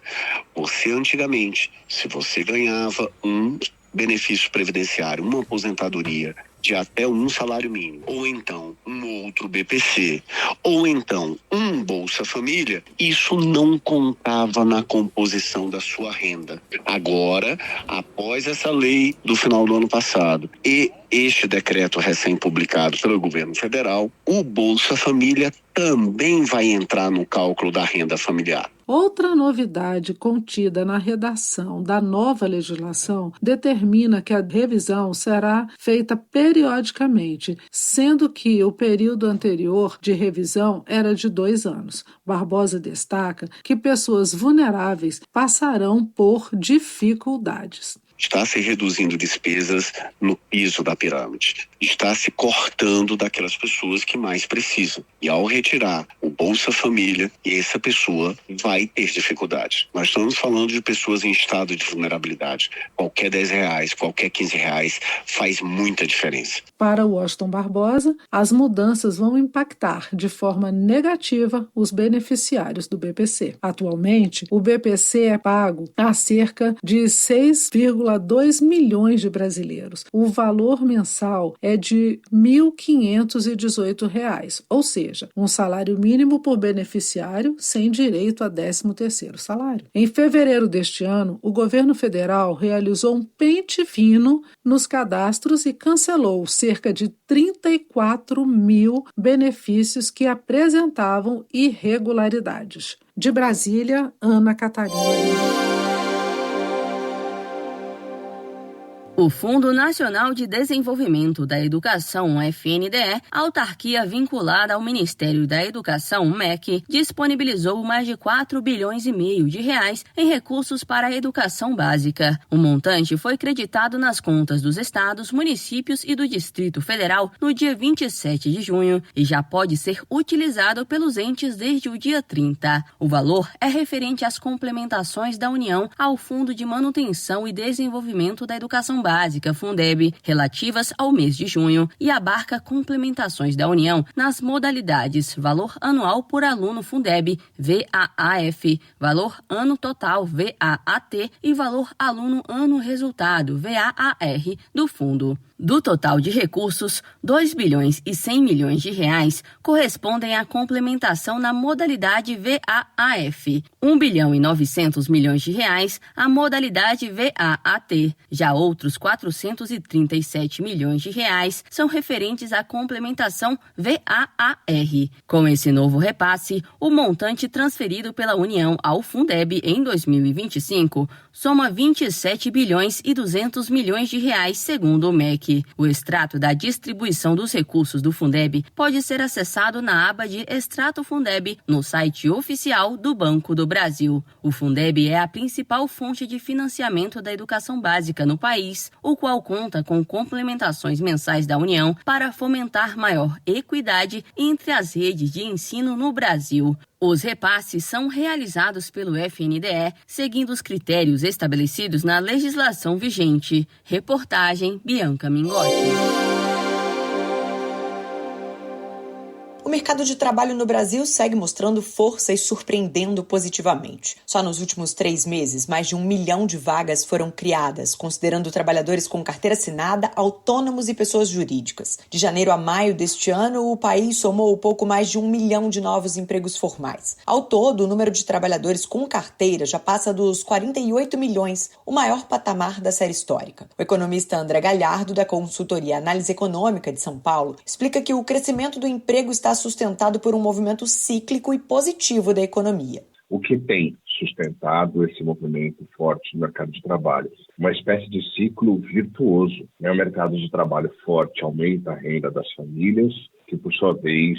Você antigamente, se você ganhava um benefício previdenciário, uma aposentadoria de até um salário mínimo, ou então um outro BPC, ou então um Bolsa Família, isso não contava na composição da sua renda. Agora, após essa lei do final do ano passado e este decreto recém-publicado pelo governo federal, o Bolsa Família também vai entrar no cálculo da renda familiar. Outra novidade contida na redação da nova legislação determina que a revisão será feita periodicamente, sendo que o período anterior de revisão era de 2 anos. Barbosa destaca que pessoas vulneráveis passarão por dificuldades. Está se reduzindo despesas no piso da pirâmide. Está se cortando daquelas pessoas que mais precisam. E ao retirar o Bolsa Família, essa pessoa vai ter dificuldade. Nós estamos falando de pessoas em estado de vulnerabilidade. Qualquer R$10, qualquer R$15 faz muita diferença. Para Washington Barbosa, as mudanças vão impactar de forma negativa os beneficiários do BPC. Atualmente, o BPC é pago a cerca de 6,2 milhões de brasileiros. O valor mensal é de R$ 1.518, ou seja, um salário mínimo por beneficiário sem direito a 13º salário. Em fevereiro deste ano, o governo federal realizou um pente fino nos cadastros e cancelou cerca de 34 mil benefícios que apresentavam irregularidades. De Brasília, Ana Catarina. O Fundo Nacional de Desenvolvimento da Educação, FNDE, autarquia vinculada ao Ministério da Educação, MEC, disponibilizou mais de 4,5 bilhões de reais em recursos para a educação básica. O montante foi creditado nas contas dos estados, municípios e do Distrito Federal no dia 27 de junho e já pode ser utilizado pelos entes desde o dia 30. O valor é referente às complementações da União ao Fundo de Manutenção e Desenvolvimento da Educação Básica, Básica Fundeb relativas ao mês de junho e abarca complementações da União nas modalidades Valor Anual por Aluno Fundeb, VAAF, Valor Ano Total, VAAT e Valor Aluno Ano Resultado, VAAR, do Fundo. Do total de recursos, 2 bilhões e 100 milhões de reais correspondem à complementação na modalidade VAAF, 1 bilhão e 900 milhões de reais à modalidade VAAT. Já outros 437 milhões de reais são referentes à complementação VAAR. Com esse novo repasse, o montante transferido pela União ao Fundeb em 2025 soma 27 bilhões e 200 milhões de reais, segundo o MEC. O extrato da distribuição dos recursos do Fundeb pode ser acessado na aba de Extrato Fundeb no site oficial do Banco do Brasil. O Fundeb é a principal fonte de financiamento da educação básica no país, o qual conta com complementações mensais da União para fomentar maior equidade entre as redes de ensino no Brasil. Os repasses são realizados pelo FNDE, seguindo os critérios estabelecidos na legislação vigente. Reportagem Bianca Mingotti. O mercado de trabalho no Brasil segue mostrando força e surpreendendo positivamente. Só nos últimos 3 meses, mais de 1 milhão de vagas foram criadas, considerando trabalhadores com carteira assinada, autônomos e pessoas jurídicas. De janeiro a maio deste ano, o país somou pouco mais de 1 milhão de novos empregos formais. Ao todo, o número de trabalhadores com carteira já passa dos 48 milhões, o maior patamar da série histórica. O economista André Galhardo, da consultoria Análise Econômica de São Paulo, explica que o crescimento do emprego está sustentado por um movimento cíclico e positivo da economia. O que tem sustentado esse movimento forte no mercado de trabalho? Uma espécie de ciclo virtuoso. O mercado de trabalho forte aumenta a renda das famílias, que por sua vez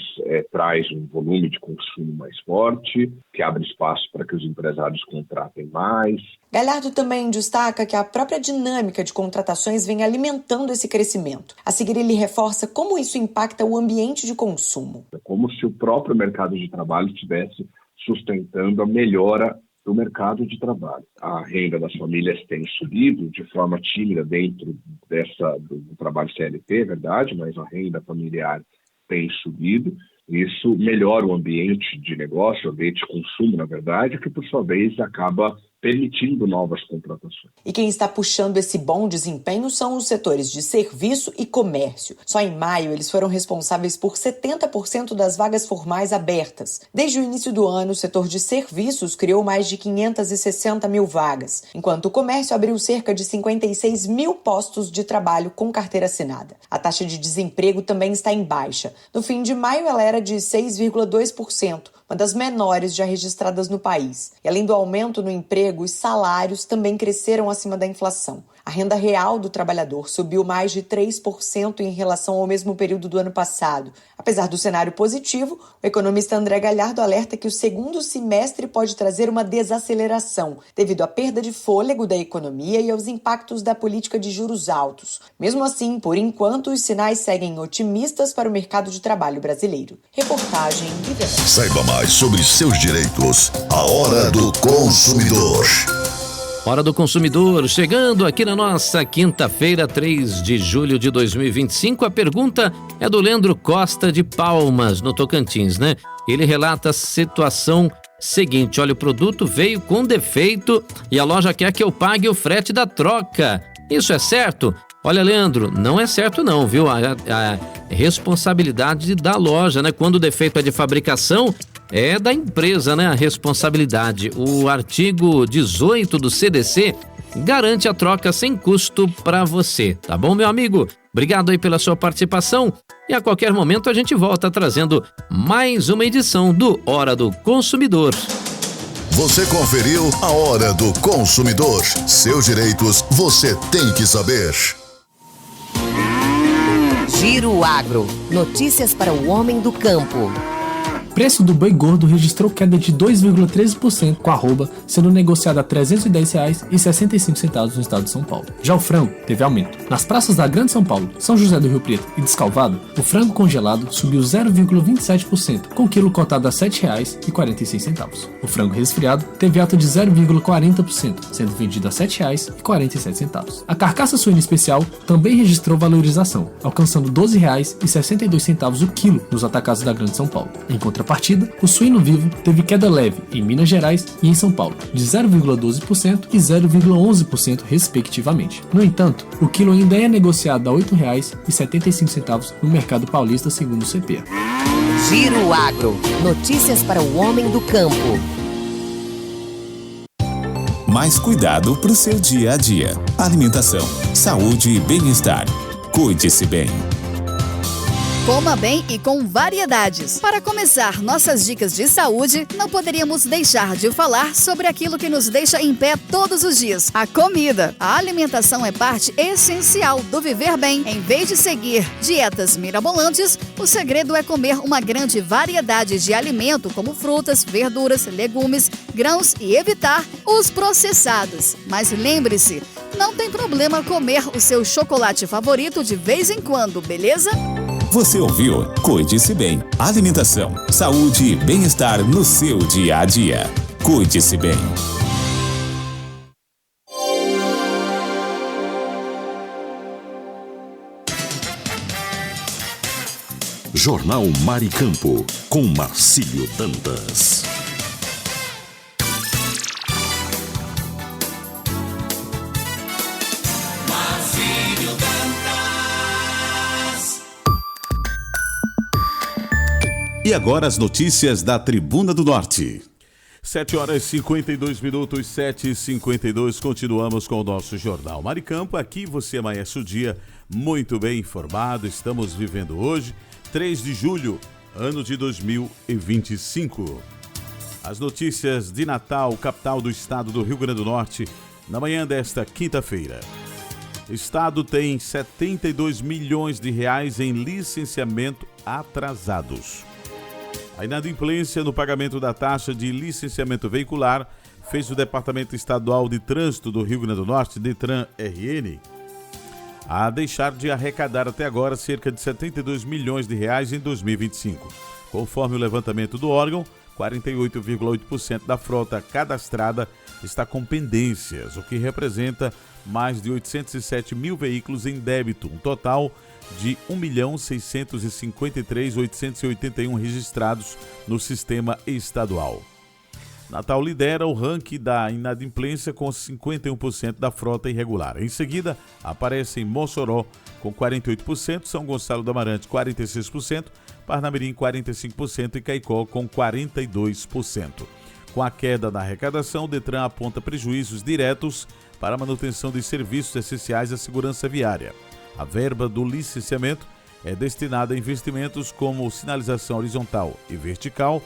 traz um volume de consumo mais forte, que abre espaço para que os empresários contratem mais. Galhardo também destaca que a própria dinâmica de contratações vem alimentando esse crescimento. A seguir, ele reforça como isso impacta o ambiente de consumo. É como se o próprio mercado de trabalho estivesse sustentando a melhora do mercado de trabalho. A renda das famílias tem subido de forma tímida dentro do trabalho CLT, é verdade, mas a renda familiar tem subido. Isso melhora o ambiente de negócio, o ambiente de consumo, na verdade, que por sua vez acaba permitindo novas contratações. E quem está puxando esse bom desempenho são os setores de serviço e comércio. Só em maio, eles foram responsáveis por 70% das vagas formais abertas. Desde o início do ano, o setor de serviços criou mais de 560 mil vagas, enquanto o comércio abriu cerca de 56 mil postos de trabalho com carteira assinada. A taxa de desemprego também está em baixa. No fim de maio, ela era de 6,2%, uma das menores já registradas no país. E além do aumento no emprego, os salários também cresceram acima da inflação. A renda real do trabalhador subiu mais de 3% em relação ao mesmo período do ano passado. Apesar do cenário positivo, o economista André Galhardo alerta que o segundo semestre pode trazer uma desaceleração, devido à perda de fôlego da economia e aos impactos da política de juros altos. Mesmo assim, por enquanto, os sinais seguem otimistas para o mercado de trabalho brasileiro. Reportagem Viver. Saiba mais sobre seus direitos. A Hora do Consumidor. Hora do Consumidor, chegando aqui na nossa quinta-feira, 3 de julho de 2025. A pergunta é do Leandro Costa de Palmas, no Tocantins, né? Ele relata a situação seguinte: olha, o produto veio com defeito e a loja quer que eu pague o frete da troca. Isso é certo? Olha, Leandro, não é certo não, viu? A responsabilidade da loja, né? Quando o defeito é de fabricação, é da empresa, né? A responsabilidade. O artigo 18 do CDC garante a troca sem custo para você, tá bom, meu amigo? Obrigado aí pela sua participação e a qualquer momento a gente volta trazendo mais uma edição do Hora do Consumidor. Você conferiu a Hora do Consumidor. Seus direitos você tem que saber. Giro Agro. Notícias para o homem do campo. Preço do boi gordo registrou queda de 2,13%, com a arroba sendo negociada a R$ 310,65 no estado de São Paulo. Já o frango teve aumento. Nas praças da Grande São Paulo, São José do Rio Preto e Descalvado, o frango congelado subiu 0,27%, com o quilo cotado a R$ 7,46. O frango resfriado teve alta de 0,40%, sendo vendido a R$ 7,47. A carcaça suína especial também registrou valorização, alcançando R$ 12,62 o quilo nos atacados da Grande São Paulo. Em contrapartida, o suíno vivo teve queda leve em Minas Gerais e em São Paulo, de 0,12% e 0,11% respectivamente. No entanto, o quilo ainda é negociado a R$ 8,75 no mercado paulista, segundo o CP. Giro Agro. Notícias para o homem do campo. Mais cuidado para o seu dia a dia. Alimentação, saúde e bem-estar. Cuide-se bem. Coma bem e com variedades. Para começar nossas dicas de saúde, não poderíamos deixar de falar sobre aquilo que nos deixa em pé todos os dias: a comida. A alimentação é parte essencial do viver bem. Em vez de seguir dietas mirabolantes, o segredo é comer uma grande variedade de alimento, como frutas, verduras, legumes, grãos e evitar os processados. Mas lembre-se, não tem problema comer o seu chocolate favorito de vez em quando, beleza? Você ouviu? Cuide-se bem. Alimentação, saúde e bem-estar no seu dia a dia. Cuide-se bem. Jornal Maricampo, com Marcílio Dantas. E agora as notícias da Tribuna do Norte. 7h52, 7h52, continuamos com o nosso Jornal Maricampo. Aqui você amanhece o dia muito bem informado. Estamos vivendo hoje, 3 de julho, ano de 2025. As notícias de Natal, capital do estado do Rio Grande do Norte, na manhã desta quinta-feira. O estado tem 72 milhões de reais em licenciamento atrasados. A inadimplência no pagamento da taxa de licenciamento veicular fez o Departamento Estadual de Trânsito do Rio Grande do Norte, DETRAN-RN, a deixar de arrecadar até agora cerca de 72 milhões de reais em 2025. Conforme o levantamento do órgão, 48,8% da frota cadastrada está com pendências, o que representa mais de 807 mil veículos em débito, um total de 1.653.881 registrados no sistema estadual. Natal lidera o ranking da inadimplência com 51% da frota irregular. Em seguida, aparecem Mossoró com 48%, São Gonçalo do Amarante 46%, Parnamirim 45% e Caicó com 42%. Com a queda na arrecadação, o Detran aponta prejuízos diretos para a manutenção de serviços essenciais à segurança viária. A verba do licenciamento é destinada a investimentos como sinalização horizontal e vertical,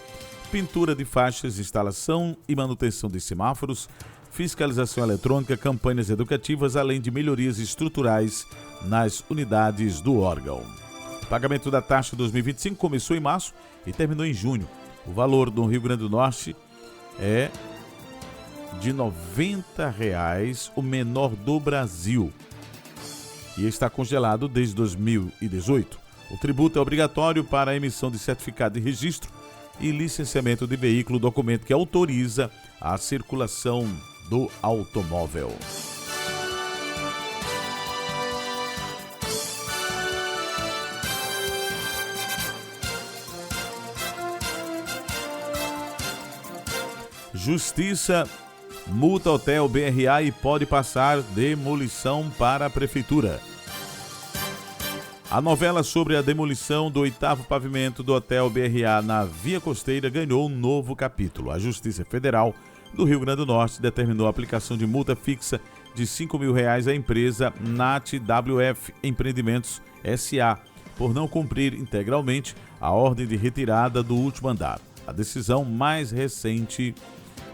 pintura de faixas, instalação e manutenção de semáforos, fiscalização eletrônica, campanhas educativas, além de melhorias estruturais nas unidades do órgão. O pagamento da taxa 2025 começou em março e terminou em junho. O valor do Rio Grande do Norte é de R$ 90, o menor do Brasil, e está congelado desde 2018. O tributo é obrigatório para a emissão de certificado de registro e licenciamento de veículo, documento que autoriza a circulação do automóvel. Justiça multa hotel BRA e pode passar demolição para a prefeitura. A novela sobre a demolição do 8º pavimento do hotel BRA na Via Costeira ganhou um novo capítulo. A Justiça Federal do Rio Grande do Norte determinou a aplicação de multa fixa de R$ 5.000 à empresa NatWF Empreendimentos S.A. por não cumprir integralmente a ordem de retirada do último andar. A decisão mais recente,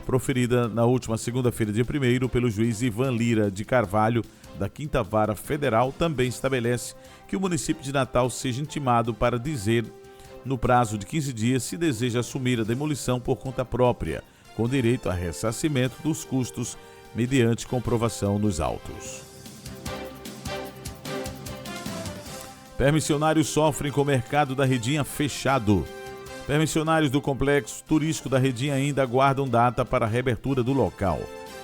proferida na última segunda-feira, dia 1º, pelo juiz Ivan Lira de Carvalho, da 5ª Vara Federal, também estabelece que o município de Natal seja intimado para dizer no prazo de 15 dias se deseja assumir a demolição por conta própria, com direito a ressarcimento dos custos mediante comprovação nos autos. Permissionários sofrem com o mercado da Redinha fechado. Permissionários do complexo turístico da Redinha ainda aguardam data para a reabertura do local.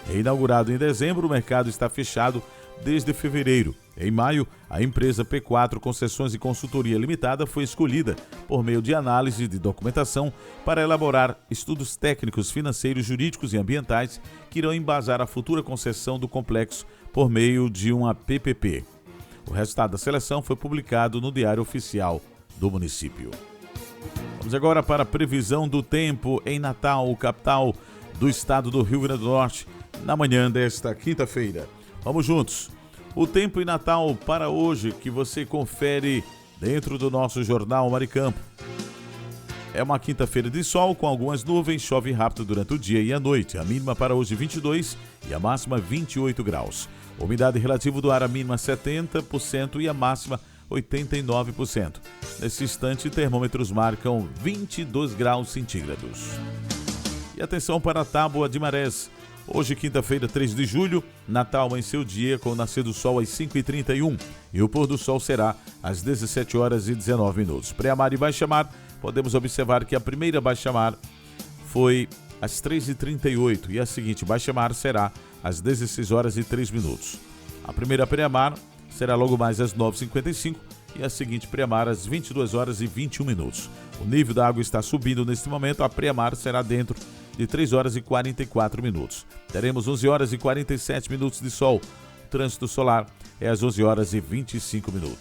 Reinaugurado em dezembro, o mercado está fechado desde fevereiro. Em maio, a empresa P4 Concessões e Consultoria Limitada foi escolhida por meio de análise de documentação para elaborar estudos técnicos, financeiros, jurídicos e ambientais que irão embasar a futura concessão do complexo por meio de uma PPP. O resultado da seleção foi publicado no Diário Oficial do município. Vamos agora para a previsão do tempo em Natal, capital do estado do Rio Grande do Norte, na manhã desta quinta-feira. Vamos juntos. O tempo em Natal para hoje que você confere dentro do nosso Jornal Maricampo. É uma quinta-feira de sol com algumas nuvens, chove rápido durante o dia e a noite. A mínima para hoje 22 e a máxima 28 graus. Umidade relativa do ar, a mínima 70% e a máxima 89%. Nesse instante, termômetros marcam 22 graus centígrados. E atenção para a Tábua de Marés. Hoje, quinta-feira, 3 de julho, Natal em seu dia com o nascer do sol às 5h31 e o pôr do sol será às 17h19. Pré-mar e baixa-mar, podemos observar que a primeira baixa-mar foi às 3h38 e a seguinte baixa-mar será às 16h03. A primeira pré-mar será logo mais às 9h55 e a seguinte pré-mar às 22h21. O nível da água está subindo neste momento, a pré-mar será dentro de 3h44. Teremos 11h47 de sol. O trânsito solar é às 11h25.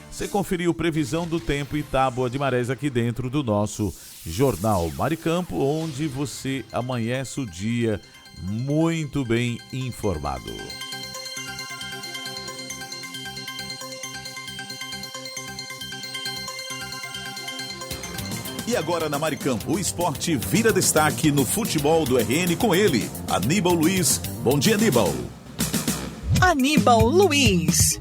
Você conferiu previsão do tempo e Tábua de Marés aqui dentro do nosso Jornal Maricampo, onde você amanhece o dia muito bem informado. E agora na Maricampo, o esporte vira destaque no futebol do RN com ele, Aníbal Luiz. Bom dia, Aníbal. Aníbal Luiz.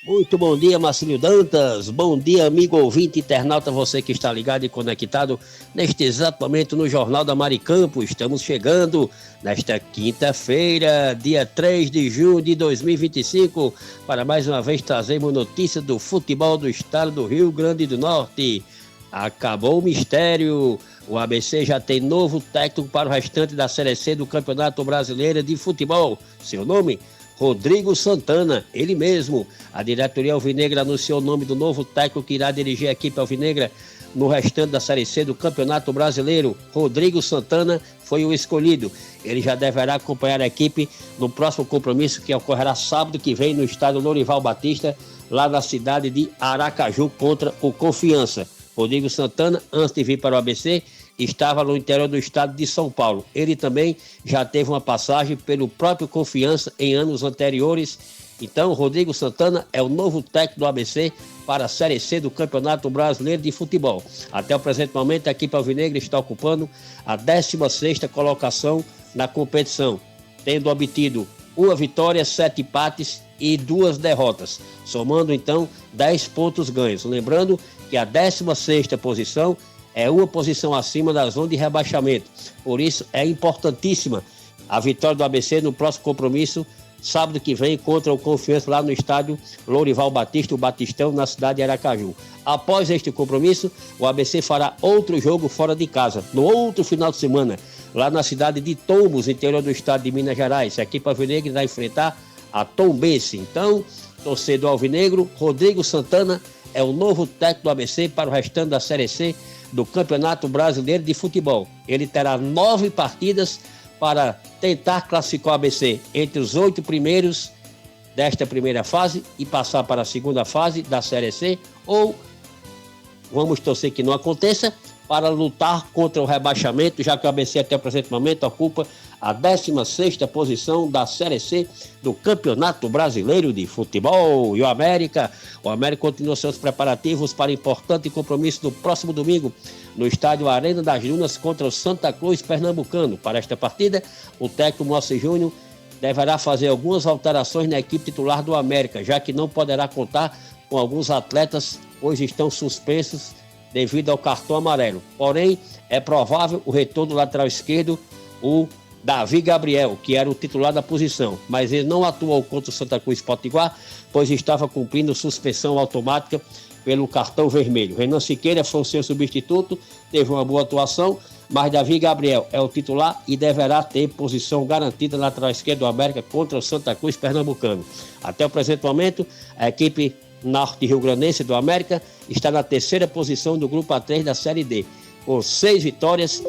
Muito bom dia, Marcílio Dantas. Bom dia, amigo ouvinte internauta, você que está ligado e conectado neste exato momento no Jornal da Maricampo. Estamos chegando nesta quinta-feira, dia 3 de junho de 2025, para mais uma vez trazermos notícias do futebol do estado do Rio Grande do Norte. Acabou o mistério. O ABC já tem novo técnico para o restante da Série C do Campeonato Brasileiro de Futebol. Seu nome? Rodrigo Santana, ele mesmo. A diretoria alvinegra anunciou o nome do novo técnico que irá dirigir a equipe alvinegra no restante da Série C do Campeonato Brasileiro. Rodrigo Santana foi o escolhido. Ele já deverá acompanhar a equipe no próximo compromisso que ocorrerá sábado que vem no estádio Lourival Batista, lá na cidade de Aracaju, contra o Confiança. Rodrigo Santana, antes de vir para o ABC, estava no interior do estado de São Paulo. Ele também já teve uma passagem pelo próprio Confiança em anos anteriores. Então, Rodrigo Santana é o novo técnico do ABC para a Série C do Campeonato Brasileiro de Futebol. Até o presente momento, a equipe alvinegra está ocupando a 16ª colocação na competição, tendo obtido uma vitória, 7 empates e 2 derrotas, somando então 10 pontos ganhos. Lembrando que a 16ª posição é uma posição acima da zona de rebaixamento. Por isso, é importantíssima a vitória do ABC no próximo compromisso, sábado que vem, contra o Confiança, lá no estádio Lourival Batista, o Batistão, na cidade de Aracaju. Após este compromisso, o ABC fará outro jogo fora de casa, no outro final de semana, lá na cidade de Tombos, interior do estado de Minas Gerais. A equipe alvinegra vai enfrentar a Tombense. Então, torcedor alvinegro, Rodrigo Santana é o novo técnico do ABC para o restante da Série C do Campeonato Brasileiro de Futebol. Ele terá 9 partidas para tentar classificar o ABC entre os 8 primeiros desta primeira fase e passar para a segunda fase da Série C, ou vamos torcer que não aconteça, para lutar contra o rebaixamento, já que o ABC até o presente momento ocupa a 16ª posição da Série C do Campeonato Brasileiro de Futebol. E o América continua seus preparativos para importante compromisso no próximo domingo, no estádio Arena das Dunas contra o Santa Cruz Pernambucano. Para esta partida, o técnico Moacir Júnior deverá fazer algumas alterações na equipe titular do América, já que não poderá contar com alguns atletas hoje estão suspensos devido ao cartão amarelo. Porém, é provável o retorno do lateral esquerdo, o Davi Gabriel, que era o titular da posição, mas ele não atuou contra o Santa Cruz Potiguar, pois estava cumprindo suspensão automática pelo cartão vermelho. Renan Siqueira foi o seu substituto, teve uma boa atuação, mas Davi Gabriel é o titular e deverá ter posição garantida na lateral esquerda do América contra o Santa Cruz Pernambucano. Até o presente momento, a equipe norte rio-grandense do América está na terceira posição do grupo A3 da Série D, com 6 vitórias,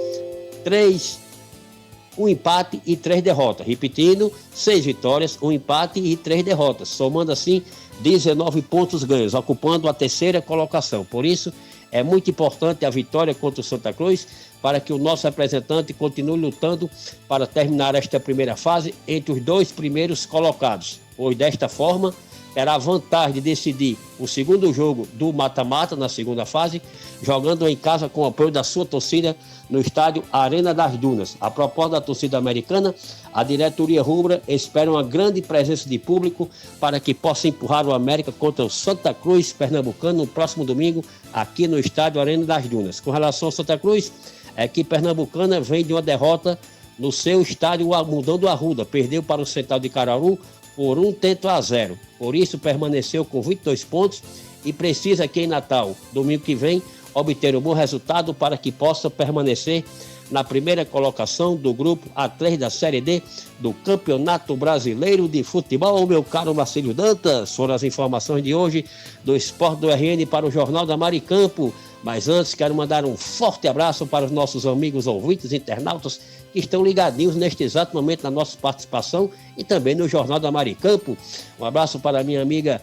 1 empate e 3 derrotas. Repetindo, 6 vitórias, 1 empate e 3 derrotas, somando assim 19 pontos ganhos, ocupando a terceira colocação. Por isso, é muito importante a vitória contra o Santa Cruz para que o nosso representante continue lutando para terminar esta primeira fase entre os 2 primeiros colocados, pois desta forma terá vantagem de decidir o segundo jogo do mata-mata na segunda fase, jogando em casa com o apoio da sua torcida no estádio Arena das Dunas. A proposta da torcida americana, a diretoria rubra espera uma grande presença de público para que possa empurrar o América contra o Santa Cruz Pernambucano no próximo domingo, aqui no estádio Arena das Dunas. Com relação ao Santa Cruz, a equipe pernambucana vem de uma derrota no seu estádio Mundão do Arruda, perdeu para o Central de Caruaru por 1-0. Por isso, permaneceu com 22 pontos e precisa aqui em Natal, domingo que vem, obter um bom resultado para que possa permanecer na primeira colocação do grupo A3 da Série D do Campeonato Brasileiro de Futebol. Meu caro Marcílio Dantas, foram as informações de hoje do Esporte do RN para o Jornal da Maricampo. Mas antes, quero mandar um forte abraço para os nossos amigos ouvintes, internautas, que estão ligadinhos neste exato momento na nossa participação e também no Jornal da Maricampo. Um abraço para a minha amiga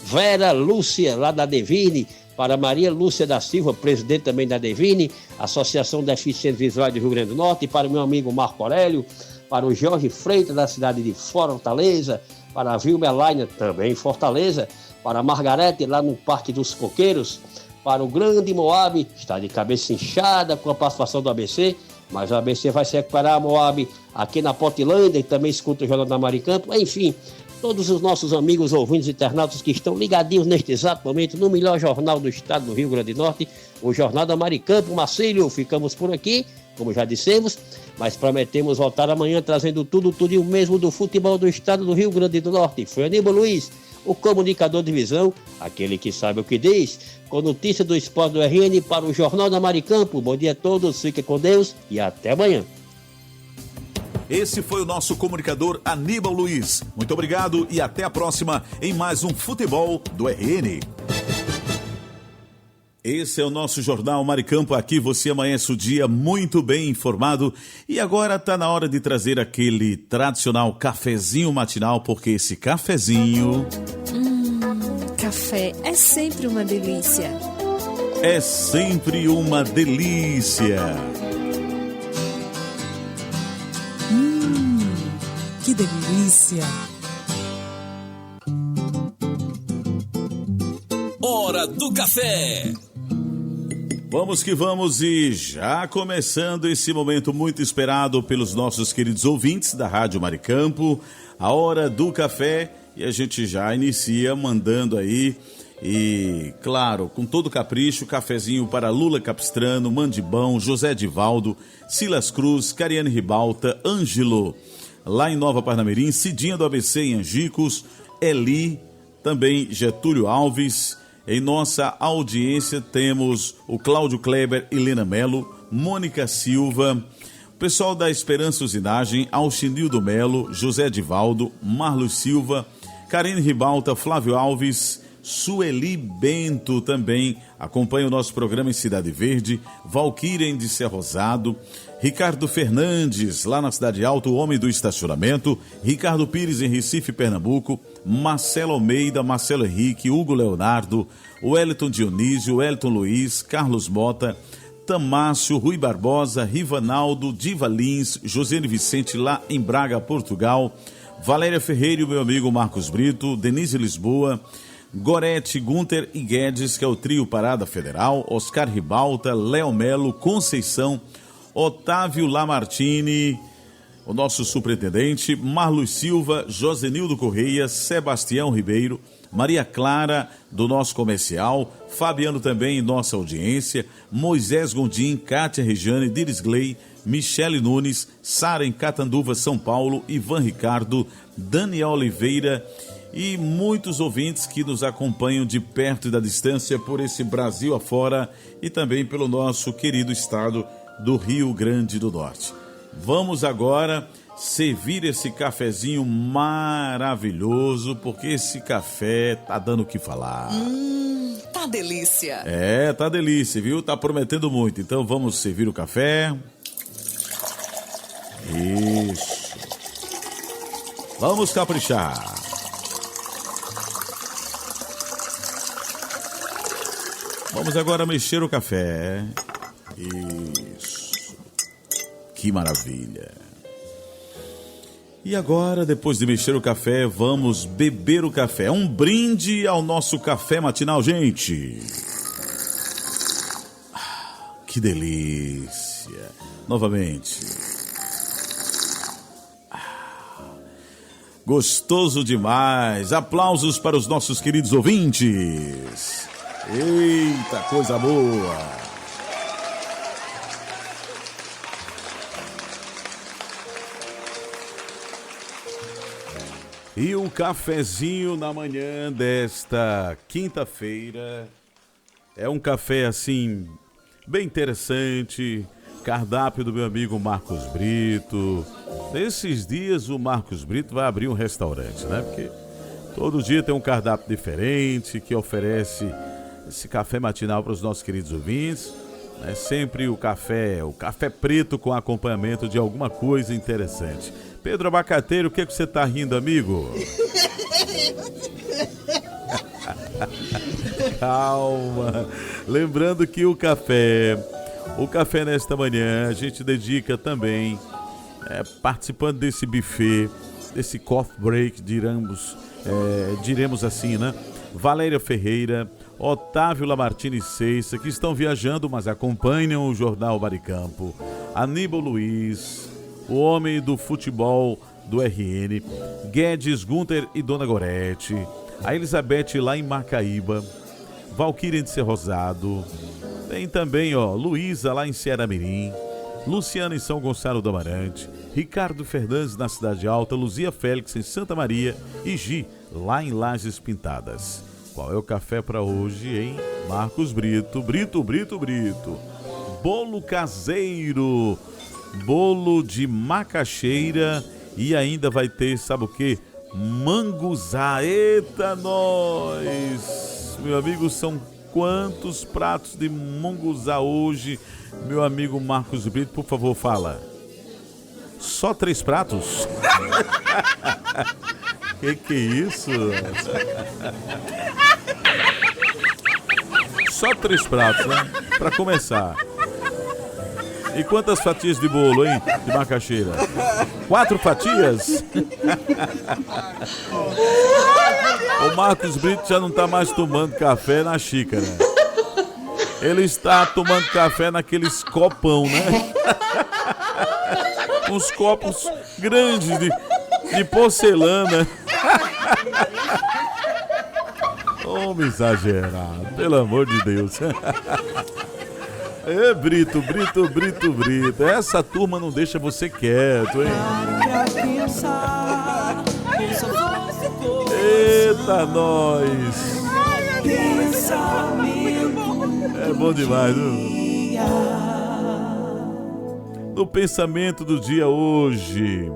Vera Lúcia, lá da Devine, para Maria Lúcia da Silva, presidente também da Devine, Associação de Deficientes Visuais do Rio Grande do Norte, para o meu amigo Marco Aurélio, para o Jorge Freitas, da cidade de Fortaleza, para a Vilma Elaine, também em Fortaleza, para a Margarete, lá no Parque dos Coqueiros, para o Grande Moab, está de cabeça inchada com a participação do ABC, mas o ABC vai se recuperar, a Moab, aqui na Portilândia, e também escuta o Jornal da Maricampo. Enfim, todos os nossos amigos ouvintes internautas que estão ligadinhos neste exato momento no melhor jornal do estado do Rio Grande do Norte, o Jornal da Maricampo. Marcílio, ficamos por aqui, como já dissemos, mas prometemos voltar amanhã trazendo tudo e o mesmo do futebol do estado do Rio Grande do Norte. Foi Aníbal Luiz, o comunicador de visão, aquele que sabe o que diz, com notícia do Esporte do RN para o Jornal da Maricampo. Bom dia a todos, fiquem com Deus e até amanhã. Esse foi o nosso comunicador Aníbal Luiz. Muito obrigado e até a próxima em mais um Futebol do RN. Esse é o nosso Jornal Maricampo. Aqui você amanhece o dia muito bem informado. E agora está na hora de trazer aquele tradicional cafezinho matinal, porque esse cafezinho... Café é sempre uma delícia. É sempre uma delícia. Que delícia. Hora do café. Vamos que vamos, e já começando esse momento muito esperado pelos nossos queridos ouvintes da Rádio Maricampo, a Hora do Café, e a gente já inicia mandando aí, e claro, com todo capricho, cafezinho para Lula Capistrano, Mandibão, José Divaldo, Silas Cruz, Cariane Ribalta, Ângelo, lá em Nova Parnamirim, Cidinha do ABC em Angicos, Eli, também Getúlio Alves. Em nossa audiência temos o Cláudio Kleber, Helena Melo, Mônica Silva, o pessoal da Esperança Usinagem, Alchinildo Melo, José Divaldo, Marlos Silva, Karine Ribalta, Flávio Alves, Sueli Bento também acompanha o nosso programa em Cidade Verde, Valquíria de Serra Rosado, Ricardo Fernandes, lá na Cidade Alta, o homem do estacionamento, Ricardo Pires em Recife, Pernambuco, Marcelo Almeida, Marcelo Henrique, Hugo Leonardo, Wellington Dionísio, Wellington Luiz, Carlos Mota, Tamácio, Rui Barbosa, Rivanaldo, Diva Lins, Josiane Vicente lá em Braga, Portugal, Valéria Ferreira e o meu amigo Marcos Brito, Denise Lisboa, Gorete, Gunter e Guedes, que é o trio Parada Federal, Oscar Ribalta, Léo Melo, Conceição, Otávio Lamartine o nosso superintendente, Marlos Silva, Josenildo Correia, Sebastião Ribeiro, Maria Clara, do nosso comercial, Fabiano também, nossa audiência, Moisés Gondim, Kátia Regiane, Diris Gley, Michele Nunes, Sara em Catanduva, São Paulo, Ivan Ricardo, Daniel Oliveira e muitos ouvintes que nos acompanham de perto e da distância por esse Brasil afora e também pelo nosso querido estado do Rio Grande do Norte. Vamos agora servir esse cafezinho maravilhoso, porque esse café tá dando o que falar. Tá delícia. É, tá delícia, viu? Tá prometendo muito. Então vamos servir o café. Isso. Vamos caprichar. Vamos agora mexer o café. Isso. Que maravilha. E agora, depois de mexer o café, vamos beber o café. Um brinde ao nosso café matinal, gente. Que delícia. Novamente. Gostoso demais. Aplausos para os nossos queridos ouvintes. Eita, coisa boa. E o cafezinho na manhã desta quinta-feira é um café assim bem interessante, cardápio do meu amigo Marcos Brito. Nesses dias o Marcos Brito vai abrir um restaurante, né? Porque todo dia tem um cardápio diferente que oferece esse café matinal para os nossos queridos ouvintes. É sempre o café preto com acompanhamento de alguma coisa interessante. Pedro Abacateiro, o que você tá rindo, amigo? Calma. Lembrando que o café nesta manhã, a gente dedica também, participando desse buffet, desse coffee break, diremos assim, né? Valéria Ferreira, Otávio Lamartine Ceissa, que estão viajando, mas acompanham o Jornal Maricampo. Aníbal Luiz, o homem do futebol do RN, Guedes, Gunter e Dona Gorete, a Elizabeth lá em Macaíba, Valquíria de Ser Rosado, tem também Luísa lá em Ceará Mirim, Luciana em São Gonçalo do Amarante, Ricardo Fernandes na Cidade Alta, Luzia Félix em Santa Maria e Gi lá em Lajes Pintadas. Qual é o café para hoje, hein? Marcos Brito, Brito. Bolo caseiro, bolo de macaxeira e ainda vai ter, sabe o quê? Manguzá. Eita, nós! Meu amigo, são quantos pratos de manguzá hoje? Meu amigo Marcos Brito, por favor, fala. Só 3 pratos? Que é isso? Só 3 pratos, né? Pra começar. E quantas fatias de bolo, hein? De macaxeira? 4 fatias? O Marcos Brito já não tá mais tomando café na xícara. Ele está tomando café naqueles copão, né? Uns copos grandes de porcelana. Homem exagerado, pelo amor de Deus. É, Brito. Essa turma não deixa você quieto, hein? Eita, nós! É bom demais, viu? No pensamento do dia hoje,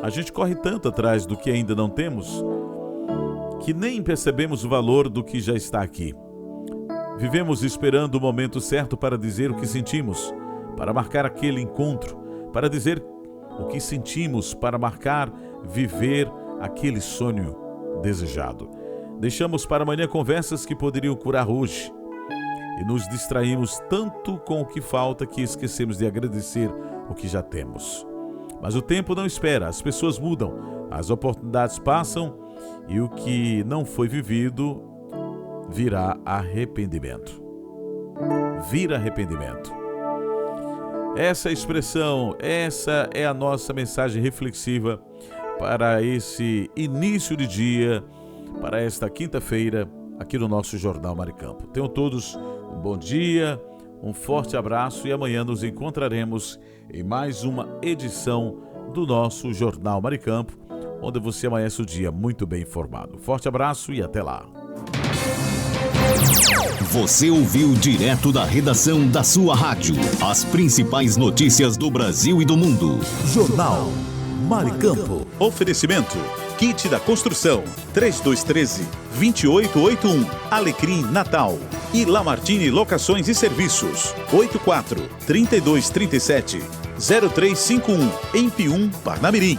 a gente corre tanto atrás do que ainda não temos, que nem percebemos o valor do que já está aqui. Vivemos esperando o momento certo para dizer o que sentimos, para marcar aquele encontro, para dizer o que sentimos, para marcar, viver aquele sonho desejado. Deixamos para amanhã conversas que poderiam curar hoje e nos distraímos tanto com o que falta que esquecemos de agradecer o que já temos. Mas o tempo não espera, as pessoas mudam, as oportunidades passam e o que não foi vivido virá arrependimento. Vira arrependimento. Essa expressão, essa é a nossa mensagem reflexiva para esse início de dia, para esta quinta-feira, aqui no nosso Jornal Maricampo. Tenham todos um bom dia, um forte abraço e amanhã nos encontraremos em mais uma edição do nosso Jornal Maricampo, onde você amanhece o dia muito bem informado. Forte abraço e até lá. Você ouviu direto da redação da sua rádio as principais notícias do Brasil e do mundo. Jornal Maricampo. Oferecimento: Kit da Construção 3213-2881, Alecrim Natal. E Lamartine Locações e Serviços 84-3237-0351, em Pium, Parnamirim.